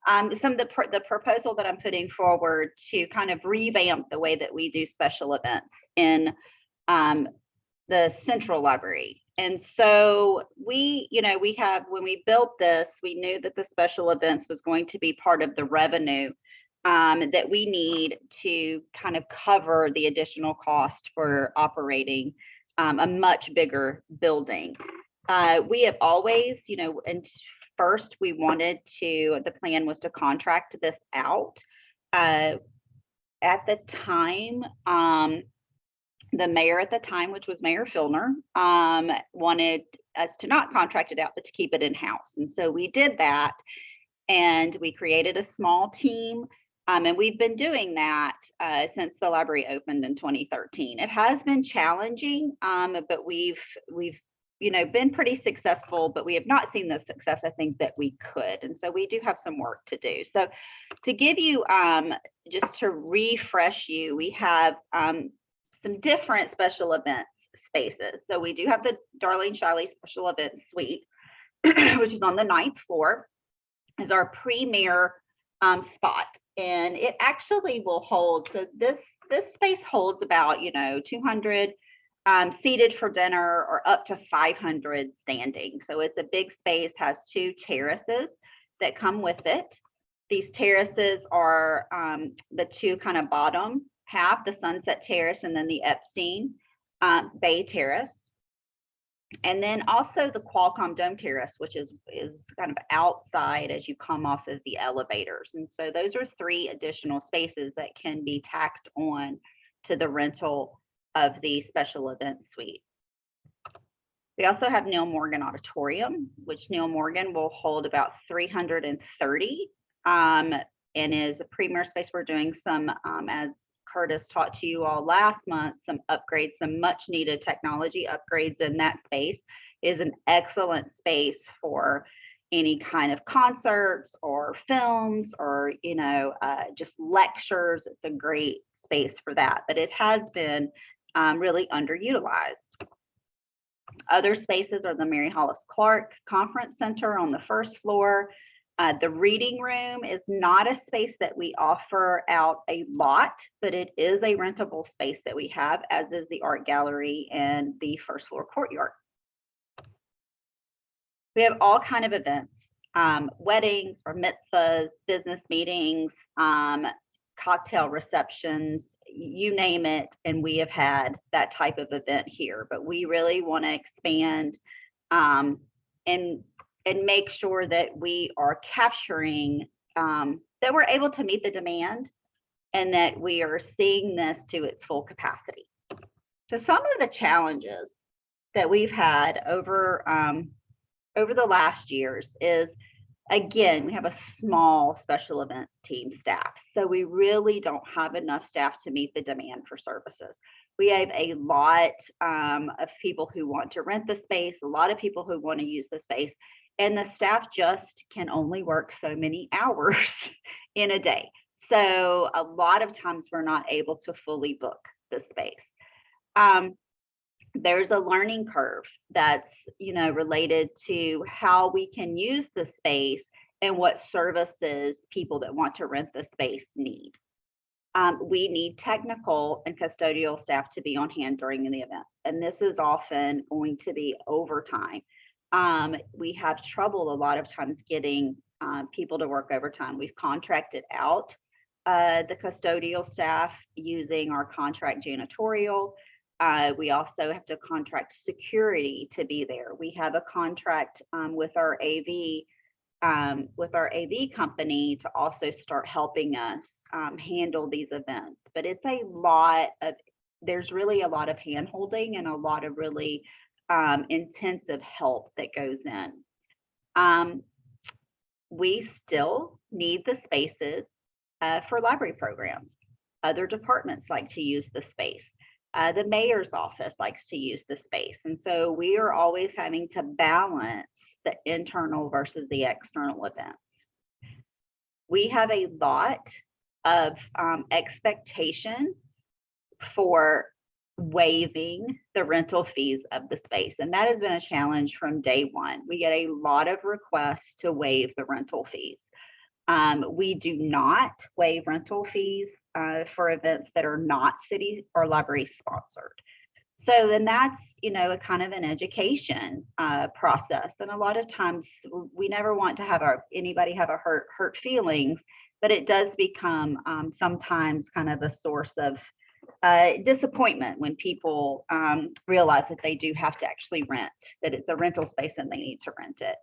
some of the proposal that I'm putting forward to kind of revamp the way that we do special events in the Central Library. And so we have, when we built this, we knew that the special events was going to be part of the revenue that we need to kind of cover the additional cost for operating a much bigger building. We have always, and first we wanted to, the plan was to contract this out. At the time, the mayor at the time, which was Mayor Filner, wanted us to not contract it out, but to keep it in-house. And so we did that, and we created a small team. And we've been doing that since the library opened in 2013. It has been challenging, but we've been pretty successful, but we have not seen the success I think that we could. And so we do have some work to do. So to give you, just to refresh you, we have some different special events spaces. So we do have the Darlene Shiley Special Events Suite, which is on the 9th floor, is our premier spot. And it actually will hold, so this space holds about 200 seated for dinner, or up to 500 standing. So it's a big space, has 2 terraces that come with it. These terraces are the 2 kind of bottom half, the Sunset Terrace and then the Epstein Bay Terrace. And then also the Qualcomm Dome Terrace, which is kind of outside as you come off of the elevators. And so those are 3 additional spaces that can be tacked on to the rental of the special event suite. We also have Neil Morgan Auditorium, which Neil Morgan will hold about 330 and is a premier space. We're doing some, as Curtis talked to you all last month, some upgrades, some much needed technology upgrades in that space. Is an excellent space for any kind of concerts or films or, just lectures. It's a great space for that, but it has been really underutilized. Other spaces are the Mary Hollis Clark Conference Center on the 1st floor. The reading room is not a space that we offer out a lot, but it is a rentable space that we have, as is the art gallery and the 1st floor courtyard. We have all kinds of events, weddings or mitzvahs, business meetings, cocktail receptions, you name it, and we have had that type of event here. But we really want to expand and make sure that we are capturing, that we're able to meet the demand and that we are seeing this to its full capacity. So some of the challenges that we've had over the last years is, again, we have a small special event team staff. So we really don't have enough staff to meet the demand for services. We have a lot of people who want to rent the space, a lot of people who want to use the space, and the staff just can only work so many hours in a day. So a lot of times we're not able to fully book the space. There's a learning curve that's related to how we can use the space and what services people that want to rent the space need. We need technical and custodial staff to be on hand during the events, and this is often going to be overtime. We have trouble a lot of times getting people to work overtime. We've contracted out the custodial staff using our contract janitorial. We also have to contract security to be there. We have a contract with our AV company to also start helping us handle these events. But it's a lot of, there's really a lot of hand-holding and a lot of really intensive help that goes in. We still need the spaces for library programs. Other departments like to use the space. The mayor's office likes to use the space. And so we are always having to balance the internal versus the external events. We have a lot of expectation for waiving the rental fees of the space. And that has been a challenge from day one. We get a lot of requests to waive the rental fees. We do not waive rental fees for events that are not city or library sponsored. So then that's, a kind of an education process. And a lot of times we never want to have anybody have a hurt feelings but it does become sometimes kind of a source of disappointment when people realize that they do have to actually rent, that it's a rental space and they need to rent it.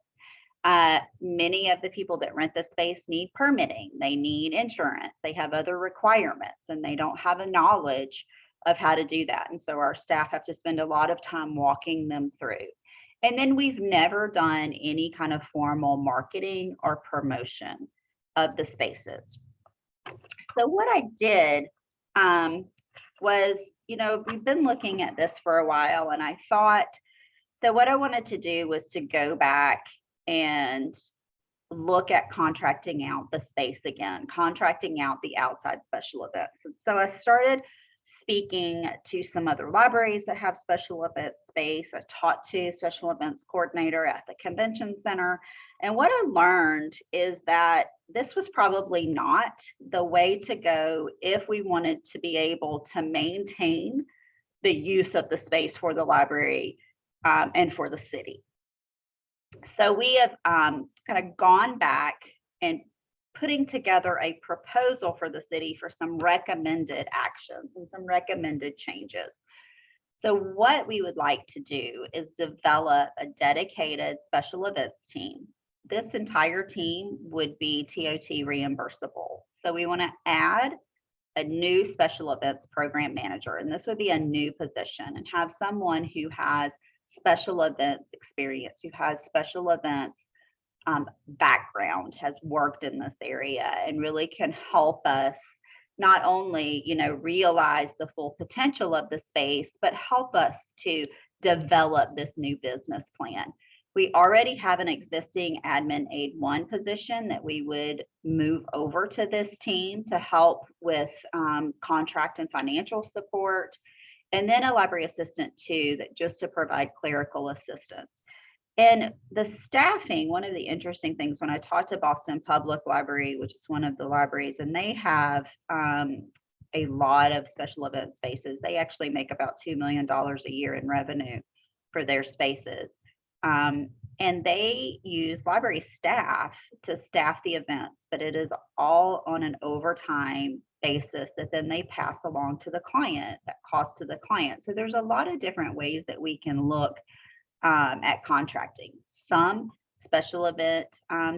Many of the people that rent the space need permitting, they need insurance, they have other requirements, and they don't have a knowledge of how to do that. And so our staff have to spend a lot of time walking them through. And then we've never done any kind of formal marketing or promotion of the spaces. So what I did was, we've been looking at this for a while, and I thought that what I wanted to do was to go back and look at contracting out the space again, contracting out the outside special events. And so I started speaking to some other libraries that have special event space. I talked to special events coordinator at the convention center. And what I learned is that this was probably not the way to go if we wanted to be able to maintain the use of the space for the library and for the city. So we have kind of gone back and putting together a proposal for the city for some recommended actions and some recommended changes. So what we would like to do is develop a dedicated special events team. This entire team would be TOT reimbursable. So we want to add a new special events program manager, and this would be a new position, and have someone who has special events experience, who has special events background, has worked in this area, and really can help us not only, realize the full potential of the space, but help us to develop this new business plan. We already have an existing admin aid 1 position that we would move over to this team to help with contract and financial support, and then a library assistant 2 that just to provide clerical assistance. And the staffing, one of the interesting things when I talked to Boston Public Library, which is one of the libraries, and they have a lot of special event spaces. They actually make about $2 million a year in revenue for their spaces. And they use library staff to staff the events, but it is all on an overtime basis that then they pass along to the client, that cost to the client. So there's a lot of different ways that we can look at contracting. Some special event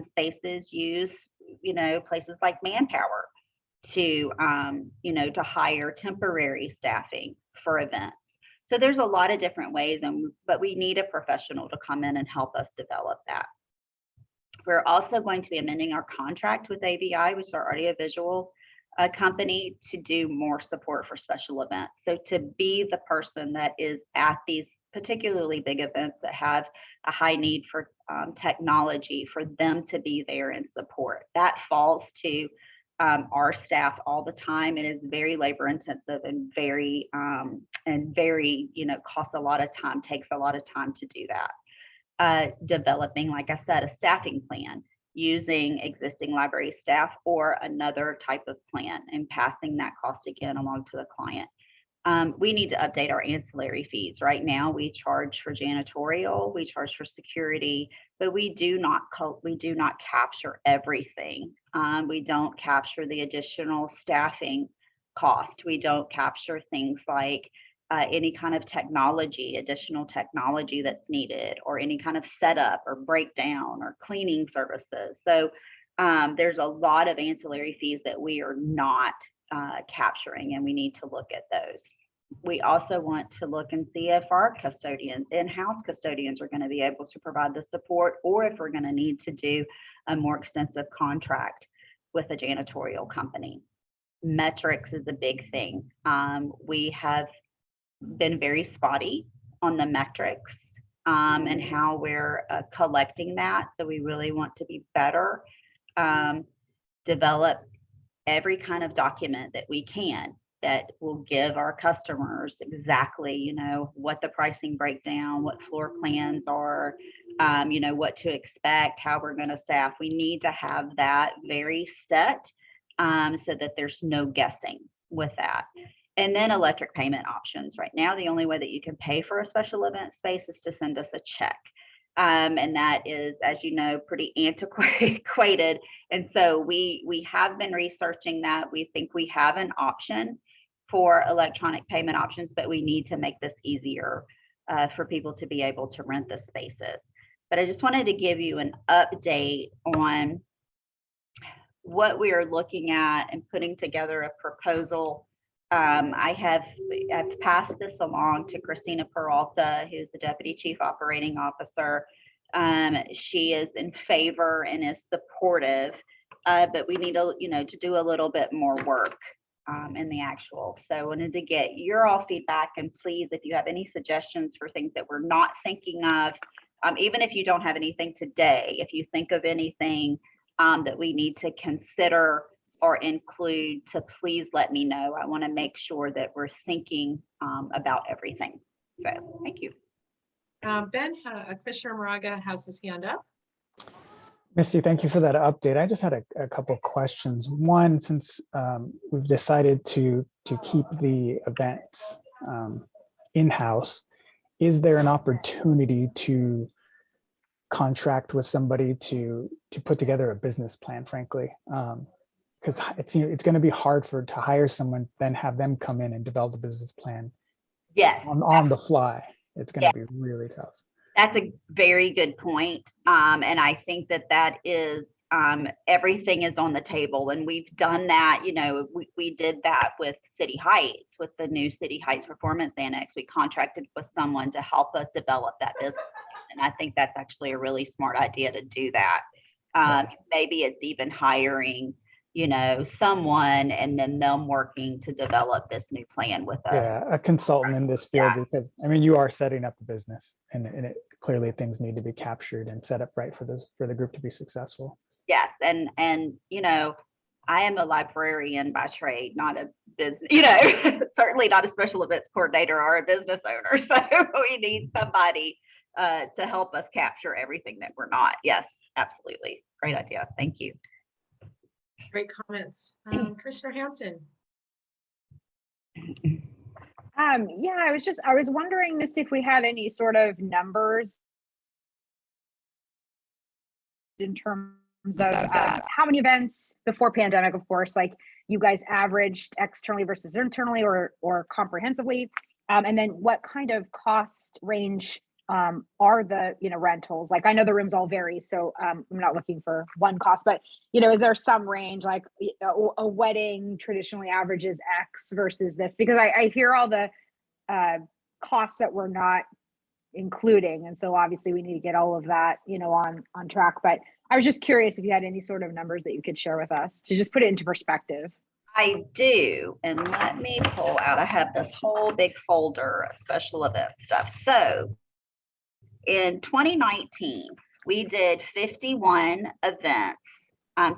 spaces use, places like Manpower to, to hire temporary staffing for events. So there's a lot of different ways, but we need a professional to come in and help us develop that. We're also going to be amending our contract with AVI, which is our audiovisual company, to do more support for special events. So to be the person that is at these particularly big events that have a high need for technology, for them to be there and support. That falls to our staff all the time. It is very labor intensive and very, costs a lot of time, takes a lot of time to do that. Developing, like I said, a staffing plan using existing library staff or another type of plan and passing that cost again along to the client. We need to update our ancillary fees. Right now, we charge for janitorial, we charge for security, but we do not capture everything. We don't capture the additional staffing cost. We don't capture things like any kind of technology, additional technology that's needed, or any kind of setup or breakdown or cleaning services. So there's a lot of ancillary fees that we are not capturing, and we need to look at those. We also want to look and see if our custodians, in-house custodians, are going to be able to provide the support, or if we're going to need to do a more extensive contract with a janitorial company. Metrics is a big thing. We have been very spotty on the metrics and how we're collecting that. So we really want to be better, develop every kind of document that we can that will give our customers exactly, what the pricing breakdown, what floor plans are, what to expect, how we're going to staff. We need to have that very set so that there's no guessing with that. And then electric payment options. Right now, the only way that you can pay for a special event space is to send us a check. And that is, as you know, pretty antiquated. And so we have been researching that. We think we have an option for electronic payment options, but we need to make this easier for people to be able to rent the spaces. But I just wanted to give you an update on what we are looking at and putting together a proposal. I've passed this along to Christina Peralta, who's the Deputy Chief Operating Officer. She is in favor and is supportive, but we need to do a little bit more work in the actual. So I wanted to get your all feedback, and please, if you have any suggestions for things that we're not thinking of, even if you don't have anything today, if you think of anything that we need to consider or include, to please let me know. I want to make sure that we're thinking about everything. So thank you. Ben, Commissioner Moraga has his hand up. Misty, thank you for that update. I just had a couple of questions. One, since we've decided to keep the events in-house, is there an opportunity to contract with somebody to put together a business plan, frankly? Because it's going to be hard to hire someone, then have them come in and develop a business plan. Yes. On the fly. It's going to be really tough. That's a very good point. And I think that is everything is on the table, and we've done that. We did that with City Heights, with the new City Heights Performance Annex. We contracted with someone to help us develop that business. And I think that's actually a really smart idea to do that. Maybe it's even hiring, someone and then them working to develop this new plan with us. Yeah, a consultant in this field, because you are setting up a business, and it clearly things need to be captured and set up right for the group to be successful. Yes, and I am a librarian by trade, not a business, certainly not a special events coordinator or a business owner. So we need somebody to help us capture everything that we're not. Yes, absolutely. Great idea. Thank you. Great comments. Commissioner Hanson. Yeah, I was wondering, Misty, if we had any sort of numbers in terms of how many events before pandemic, of course, like you guys averaged externally versus internally or comprehensively, and then what kind of cost range are the rentals? Like, I know the rooms all vary, so I'm not looking for one cost, but is there some range, like a wedding traditionally averages X versus this? Because I hear all the costs that we're not including, and so obviously we need to get all of that on track. But I was just curious if you had any sort of numbers that you could share with us to just put it into perspective. I do, and let me pull out. I have this whole big folder of special event stuff. So in 2019, we did 51 events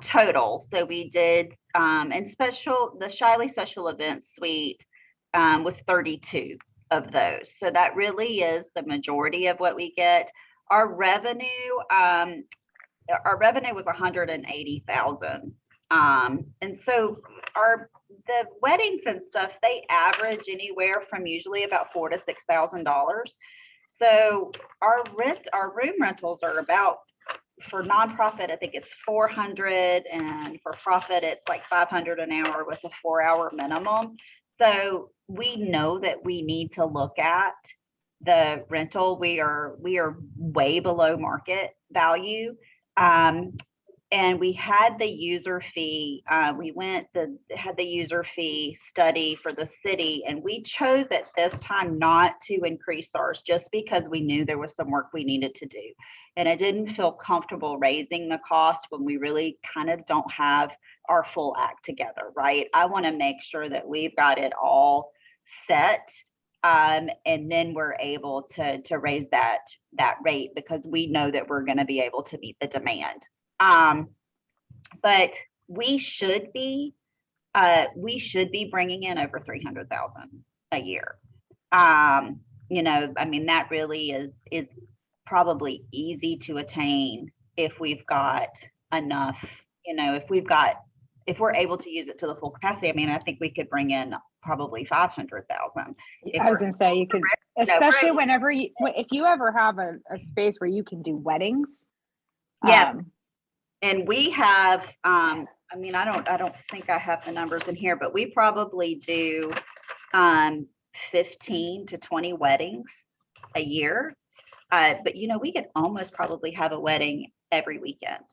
total. So we did, and the Shiley Special Events Suite was 32 of those. So that really is the majority of what we get. Our revenue was 180,000. And so the weddings and stuff, they average anywhere from usually about $4,000 to $6,000. So our room rentals are about, for nonprofit, I think it's 400, and for profit, it's like 500 an hour with a 4-hour minimum. So we know that we need to look at the rental. We are way below market value. And we had the user fee. Had the user fee study for the city, and we chose at this time not to increase ours just because we knew there was some work we needed to do. And I didn't feel comfortable raising the cost when we really kind of don't have our full act together, right? I want to make sure that we've got it all set, and then we're able to raise that rate because we know that we're going to be able to meet the demand. But we should be bringing in over 300,000 a year. That really is probably easy to attain if we've got enough, if we've got if we're able to use it to the full capacity, I mean, I think we could bring in probably 500,000. I was gonna say you could, especially whenever if you ever have a space where you can do weddings. Yeah. And we have, I mean, I don't think I have the numbers in here, but we probably do 15 to 20 weddings a year. But you know, we could almost probably have a wedding every weekend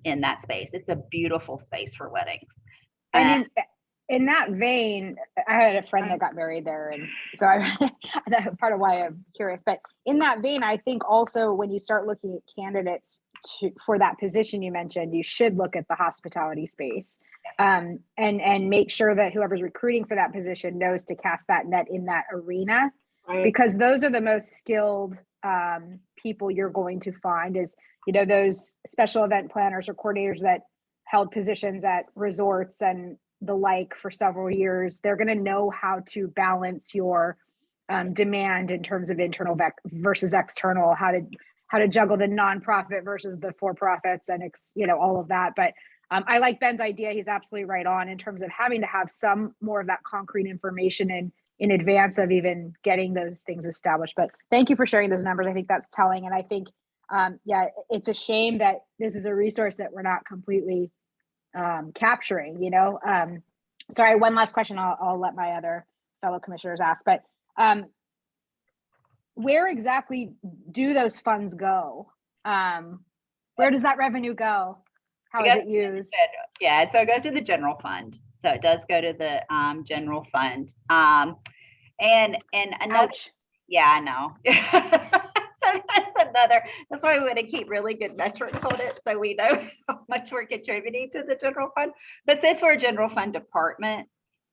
in that space. It's a beautiful space for weddings. And in that vein, I had a friend that got married there, and so that's part of why I'm curious. But in that vein, I think also when you start looking at candidates for that position you mentioned, you should look at the hospitality space, and make sure that whoever's recruiting for that position knows to cast that net in that arena, because those are the most skilled people you're going to find. Is, you know, those special event planners or coordinators that held positions at resorts and the like for several years. They're going to know how to balance your demand in terms of internal versus external, how to juggle the nonprofit versus the for-profits, and you know, all of that. But I like Ben's idea. He's absolutely right on in terms of having to have some more of that concrete information in advance of even getting those things established. But thank you for sharing those numbers. I think that's telling. And I think, yeah, it's a shame that this is a resource that we're not completely capturing, you know. Sorry, one last question. I'll let my other fellow commissioners ask, but where exactly do those funds go? Where does that revenue go? How is it used? Yeah, so it goes to the general fund. So it does go to the general fund. And another, yeah, I know. That's why we want to keep really good metrics on it, so we know how much we're contributing to the general fund. But since we're a general fund department,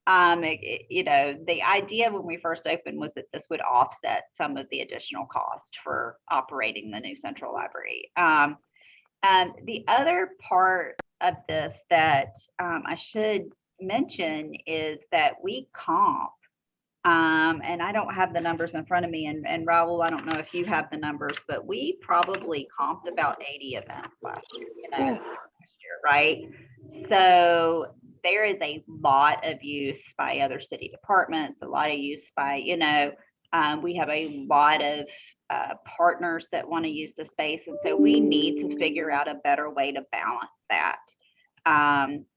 you know, the idea when we first opened was that this would offset some of the additional cost for operating the new central library. The other part of this that I should mention is that we comp, and I don't have the numbers in front of me, and Raul, I don't know if you have the numbers, but we probably comped about 80 events last year, you know, right? So there is a lot of use by other city departments, a lot of use by, you know, we have a lot of partners that want to use the space. And so we need to figure out a better way to balance that.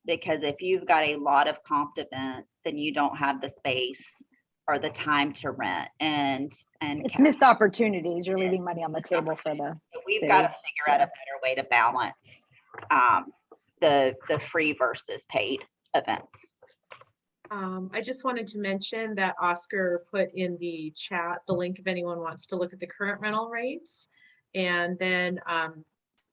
Because if you've got a lot of comped events, then you don't have the space or the time to rent, and it's missed opportunities. You're leaving money on the table for the so we've got to figure out a better way to balance the free versus paid events. I just wanted to mention that Oscar put in the chat the link if anyone wants to look at the current rental rates. And then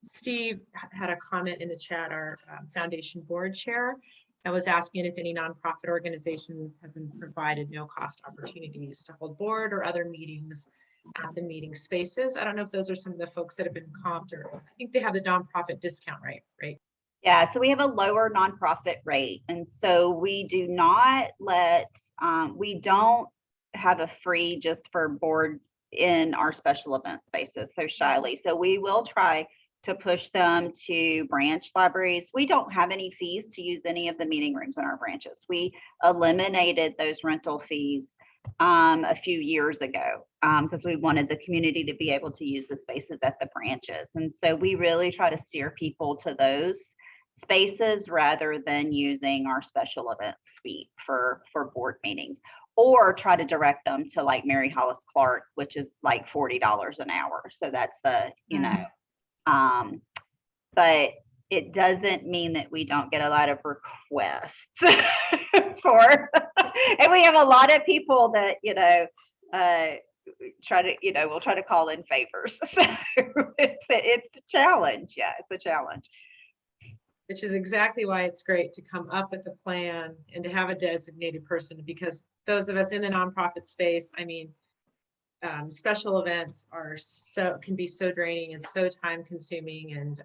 Steve had a comment in the chat, our foundation board chair, and was asking if any nonprofit organizations have been provided no cost opportunities to hold board or other meetings at the meeting spaces. I don't know if those are some of the folks that have been comped, or I think they have the nonprofit discount rate, right? Yeah, so we have a lower nonprofit rate. And so we do not we don't have a free just for board in our special event spaces so shyly. So we will try to push them to branch libraries. We don't have any fees to use any of the meeting rooms in our branches. We eliminated those rental fees a few years ago because we wanted the community to be able to use the spaces at the branches. And so we really try to steer people to those spaces rather than using our special event suite for board meetings, or try to direct them to like Mary Hollis Clark, which is like $40 an hour. So that's you know, but it doesn't mean that we don't get a lot of requests for, and we have a lot of people that, you know, try to, you know, we'll try to call in favors. So it's a challenge. Yeah, it's a challenge. Which is exactly why it's great to come up with a plan and to have a designated person, because those of us in the nonprofit space, I mean, special events are can be so draining and so time consuming, and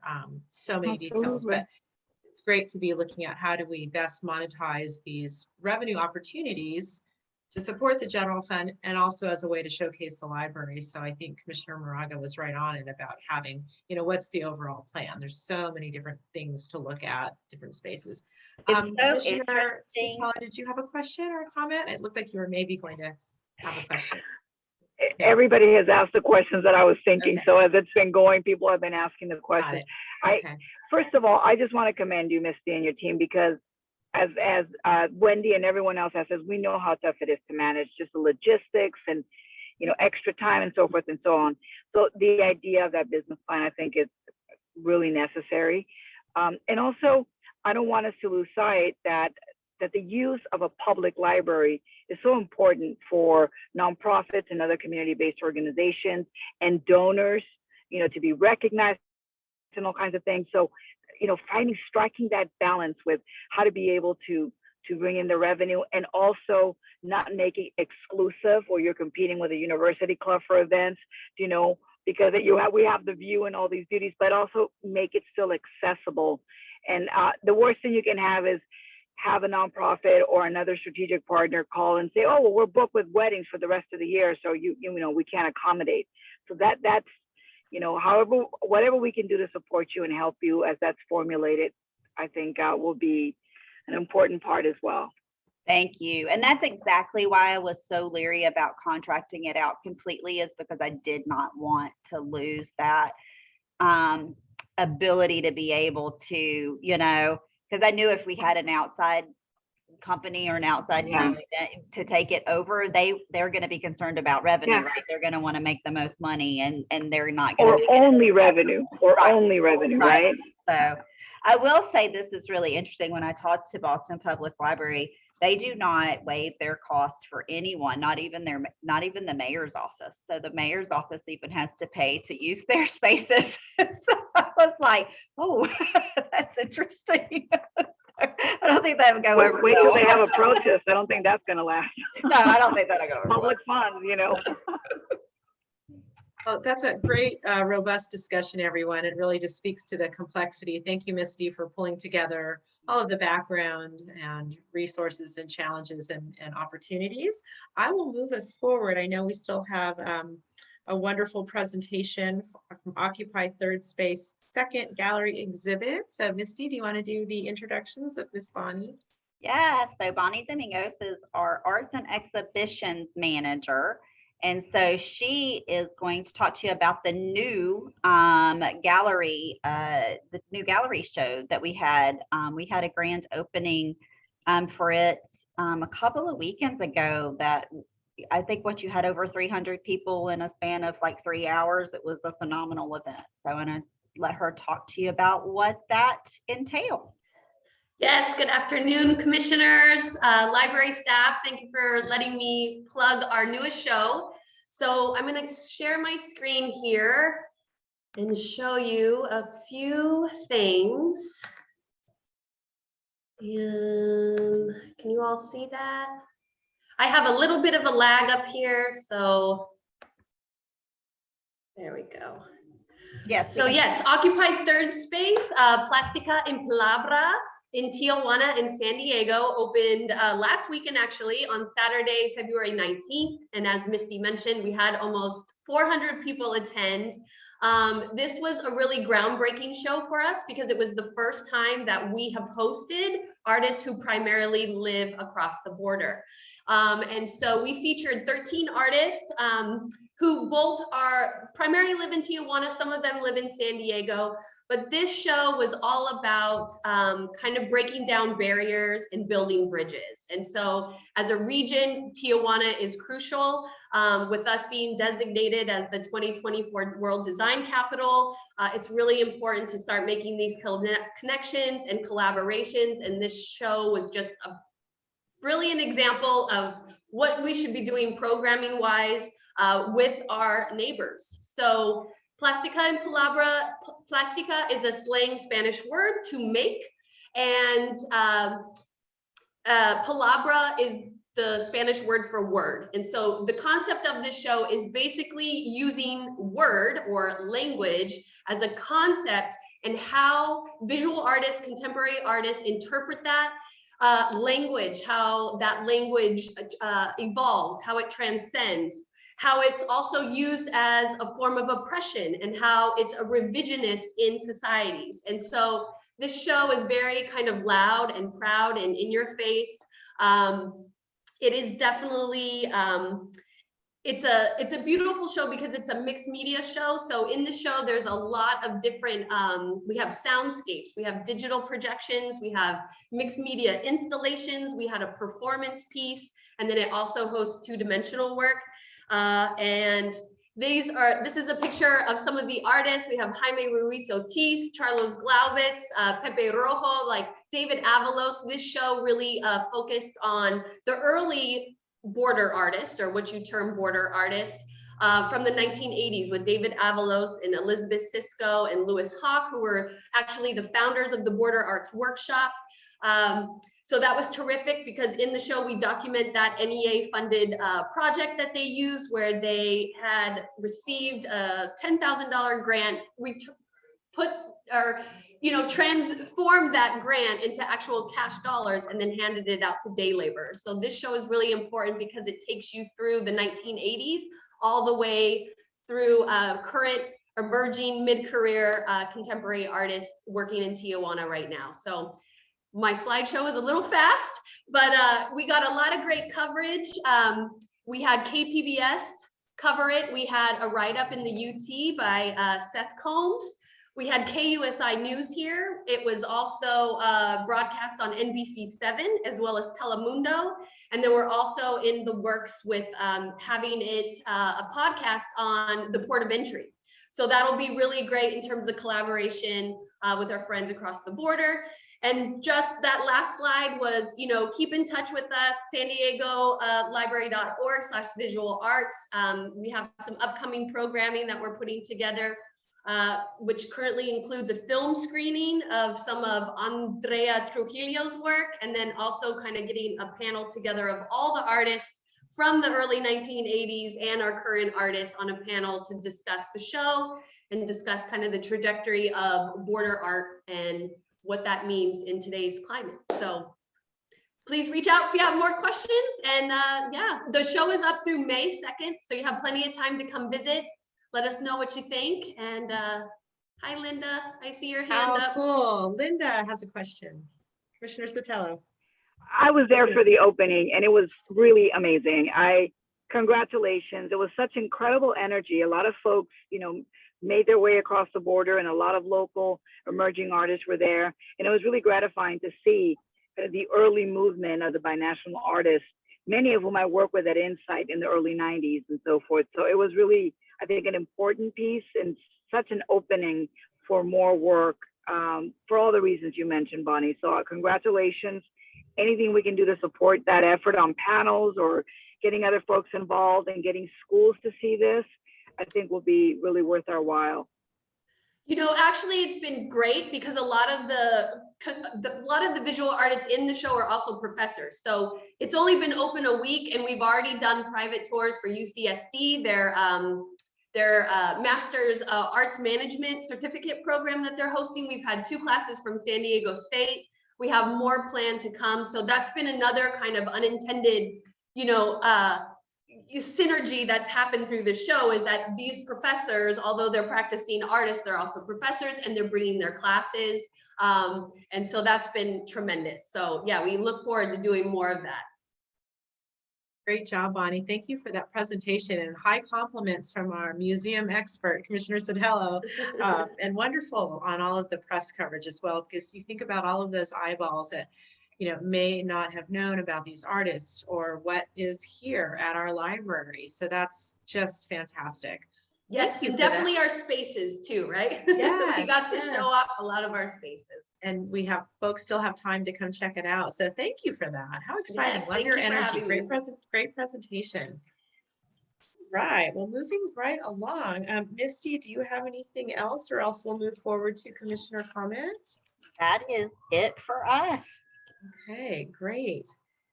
so many details, but it's great to be looking at how do we best monetize these revenue opportunities to support the general fund and also as a way to showcase the library. So I think Commissioner Moraga was right on it about having, what's the overall plan? There's so many different things to look at, different spaces. It's so Commissioner interesting. Sitala, did you have a question or a comment? It looked like you were maybe going to have a question. Everybody has asked the questions that I was thinking. Okay. So as it's been going, people have been asking the Got questions. it. Okay. First of all, I just want to commend you, Misty, and your team, because as Wendy and everyone else has said, we know how tough it is to manage just the logistics and, extra time and so forth and so on. So the idea of that business plan, I think, is really necessary. And also, I don't want us to lose sight that the use of a public library is so important for nonprofits and other community-based organizations and donors, to be recognized and all kinds of things. So, striking that balance with how to be able to bring in the revenue and also not make it exclusive or you're competing with a university club for events, because we have the view and all these duties, but also make it still accessible. And the worst thing you can have is have a nonprofit or another strategic partner call and say, oh, well, we're booked with weddings for the rest of the year, so we can't accommodate. So that's however, whatever we can do to support you and help you as that's formulated, I think will be an important part as well. Thank you. And that's exactly why I was so leery about contracting it out completely, is because I did not want to lose that ability to be able to, because I knew if we had an outside company or an outside to take it over, they're going to be concerned about revenue, right? They're going to want to make the most money, and they're not going to only revenue right? So I will say this is really interesting. When I talked to Boston Public Library, they do not waive their costs for anyone, not even the mayor's office. So the mayor's office even has to pay to use their spaces. So I was like, oh, that's interesting. I don't think that would go over. Wait till they have a protest. I don't think that's going to last. No, I don't think that'll go over. Public funds, Well, that's a great, robust discussion, everyone. It really just speaks to the complexity. Thank you, Misty, for pulling together all of the background and resources and challenges and opportunities. I will move us forward. I know we still have a wonderful presentation from Occupy Third Space second gallery exhibit. So Misty, do you want to do the introductions of Miss Bonnie? Yeah, so Bonnie Domingos is our Arts and Exhibitions Manager. And so she is going to talk to you about the new gallery, show that we had. We had a grand opening for it a couple of weekends ago that I think you had over 300 people in a span of like 3 hours. It was a phenomenal event. So I'm going to let her talk to you about what that entails. Yes, good afternoon, commissioners, library staff. Thank you for letting me plug our newest show. So I'm going to share my screen here and show you a few things. And can you all see that? I have a little bit of a lag up here, so there we go. Yes. So yes, Occupy Third Space, Plástica en Palabra in Tijuana and San Diego opened last weekend, actually, on Saturday, February 19th. And as Misty mentioned, we had almost 400 people attend. This was a really groundbreaking show for us because it was the first time that we have hosted artists who primarily live across the border. And so we featured 13 artists who both primarily live in Tijuana. Some of them live in San Diego. But this show was all about kind of breaking down barriers and building bridges. And so as a region, Tijuana is crucial. With us being designated as the 2024 World Design Capital, it's really important to start making these connections and collaborations. And this show was just a brilliant example of what we should be doing programming wise with our neighbors. So Plástica en Palabra, plástica is a slang Spanish word to make, and palabra is the Spanish word for word. And so the concept of this show is basically using word or language as a concept and how visual artists, contemporary artists interpret that language, how that language evolves, how it transcends, how it's also used as a form of oppression, and how it's a revisionist in societies. And so this show is very kind of loud and proud and in your face. It is definitely, it's a beautiful show because it's a mixed media show. So in the show, there's a lot of different, we have soundscapes, we have digital projections, we have mixed media installations, we had a performance piece, and then it also hosts two-dimensional work. And this is a picture of some of the artists. We have Jaime Ruiz Ortiz, Carlos Glaubitz, Pepe Rojo, like David Avalos. This show really focused on the early border artists, or what you term border artists, from the 1980s with David Avalos and Elizabeth Cisco and Louis Hawk, who were actually the founders of the Border Arts Workshop. So that was terrific because in the show, we document that NEA funded project that they used where they had received a $10,000 grant. We transformed that grant into actual cash dollars and then handed it out to day laborers. So this show is really important because it takes you through the 1980s all the way through current emerging mid-career contemporary artists working in Tijuana right now. So my slideshow is a little fast, but we got a lot of great coverage. We had KPBS cover it. We had a write-up in the UT by Seth Combs. We had KUSI News here. It was also broadcast on NBC7 as well as Telemundo. And then we're also in the works with having it a podcast on the port of entry. So that'll be really great in terms of collaboration with our friends across the border. And just that last slide was, keep in touch with us, San Diego library.org/visual arts. We have some upcoming programming that we're putting together, which currently includes a film screening of some of Andrea Trujillo's work, and then also kind of getting a panel together of all the artists from the early 1980s and our current artists on a panel to discuss the show and discuss kind of the trajectory of border art and what that means in today's climate. So please reach out if you have more questions. And yeah, the show is up through May 2nd, so you have plenty of time to come visit. Let us know what you think. And hi, Linda, I see your hand up. Cool. Linda has a question. Commissioner Sotelo. I was there for the opening and it was really amazing. Congratulations. It was such incredible energy. A lot of folks, made their way across the border and a lot of local emerging artists were there. And it was really gratifying to see the early movement of the binational artists, many of whom I worked with at Insight in the early 90s and so forth. So it was really, I think, an important piece and such an opening for more work for all the reasons you mentioned, Bonnie. So congratulations. Anything we can do to support that effort on panels or getting other folks involved and getting schools to see this, I think will be really worth our while. Actually, it's been great because a lot of the visual artists in the show are also professors. So it's only been open a week and we've already done private tours for UCSD, their Master's Arts Management certificate program that they're hosting. We've had 2 classes from San Diego State. We have more planned to come. So that's been another kind of unintended, synergy that's happened through the show is that these professors, although they're practicing artists, they're also professors and they're bringing their classes. And so that's been tremendous. So yeah, we look forward to doing more of that. Great job, Bonnie. Thank you for that presentation and high compliments from our museum expert, Commissioner Sotelo, and wonderful on all of the press coverage as well, because you think about all of those eyeballs that may not have known about these artists or what is here at our library. So that's just fantastic. Yes, and definitely our spaces too, right? Yes, we got to show off a lot of our spaces. And we have folks still have time to come check it out. So thank you for that. How exciting. Yes, love your energy. Great presentation. Right. Well, moving right along. Misty, do you have anything else or else we'll move forward to commissioner comments? That is it for us. Okay, great.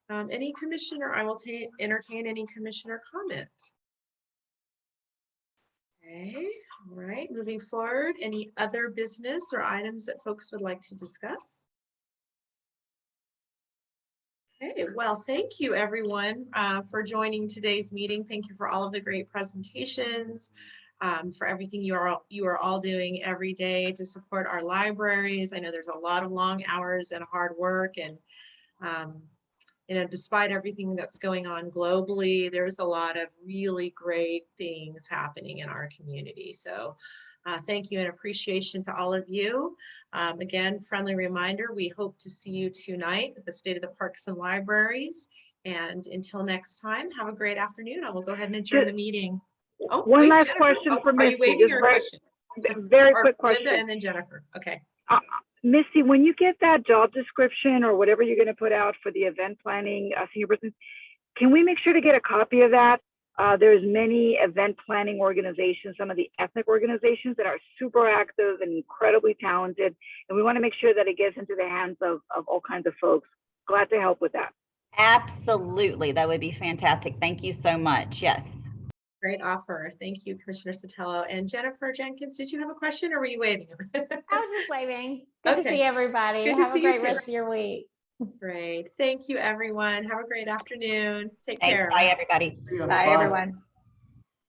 Any commissioner, I will entertain any commissioner comments. Okay, all right, moving forward, any other business or items that folks would like to discuss? Okay, well, thank you everyone for joining today's meeting. Thank you for all of the great presentations, for everything you are all doing every day to support our libraries. I know there's a lot of long hours and hard work, and you know, despite everything that's going on globally, there's a lot of really great things happening in our community. So thank you and appreciation to all of you. Again, friendly reminder, we hope to see you tonight at the State of the Parks and Libraries. And until next time, have a great afternoon. I will go ahead and adjourn the meeting. Oh, One wait, last Jennifer. question for Are you Misty, waiting just or a very- question? Very Or quick Linda question. and then Jennifer. Okay. Misty, when you get that job description or whatever you're going to put out for the event planning senior person, can we make sure to get a copy of that? There's many event planning organizations, some of the ethnic organizations that are super active and incredibly talented. And we want to make sure that it gets into the hands of all kinds of folks. Glad to help with that. Absolutely. That would be fantastic. Thank you so much. Yes. Great offer. Thank you, Commissioner Sotelo. And Jennifer Jenkins, did you have a question or were you waving? I was just waving. Good to Okay. see everybody. Good to Have see a you great too. rest of your week. Great. Thank you, everyone. Have a great afternoon. Take Thanks. care. Bye, everybody. Bye, everyone.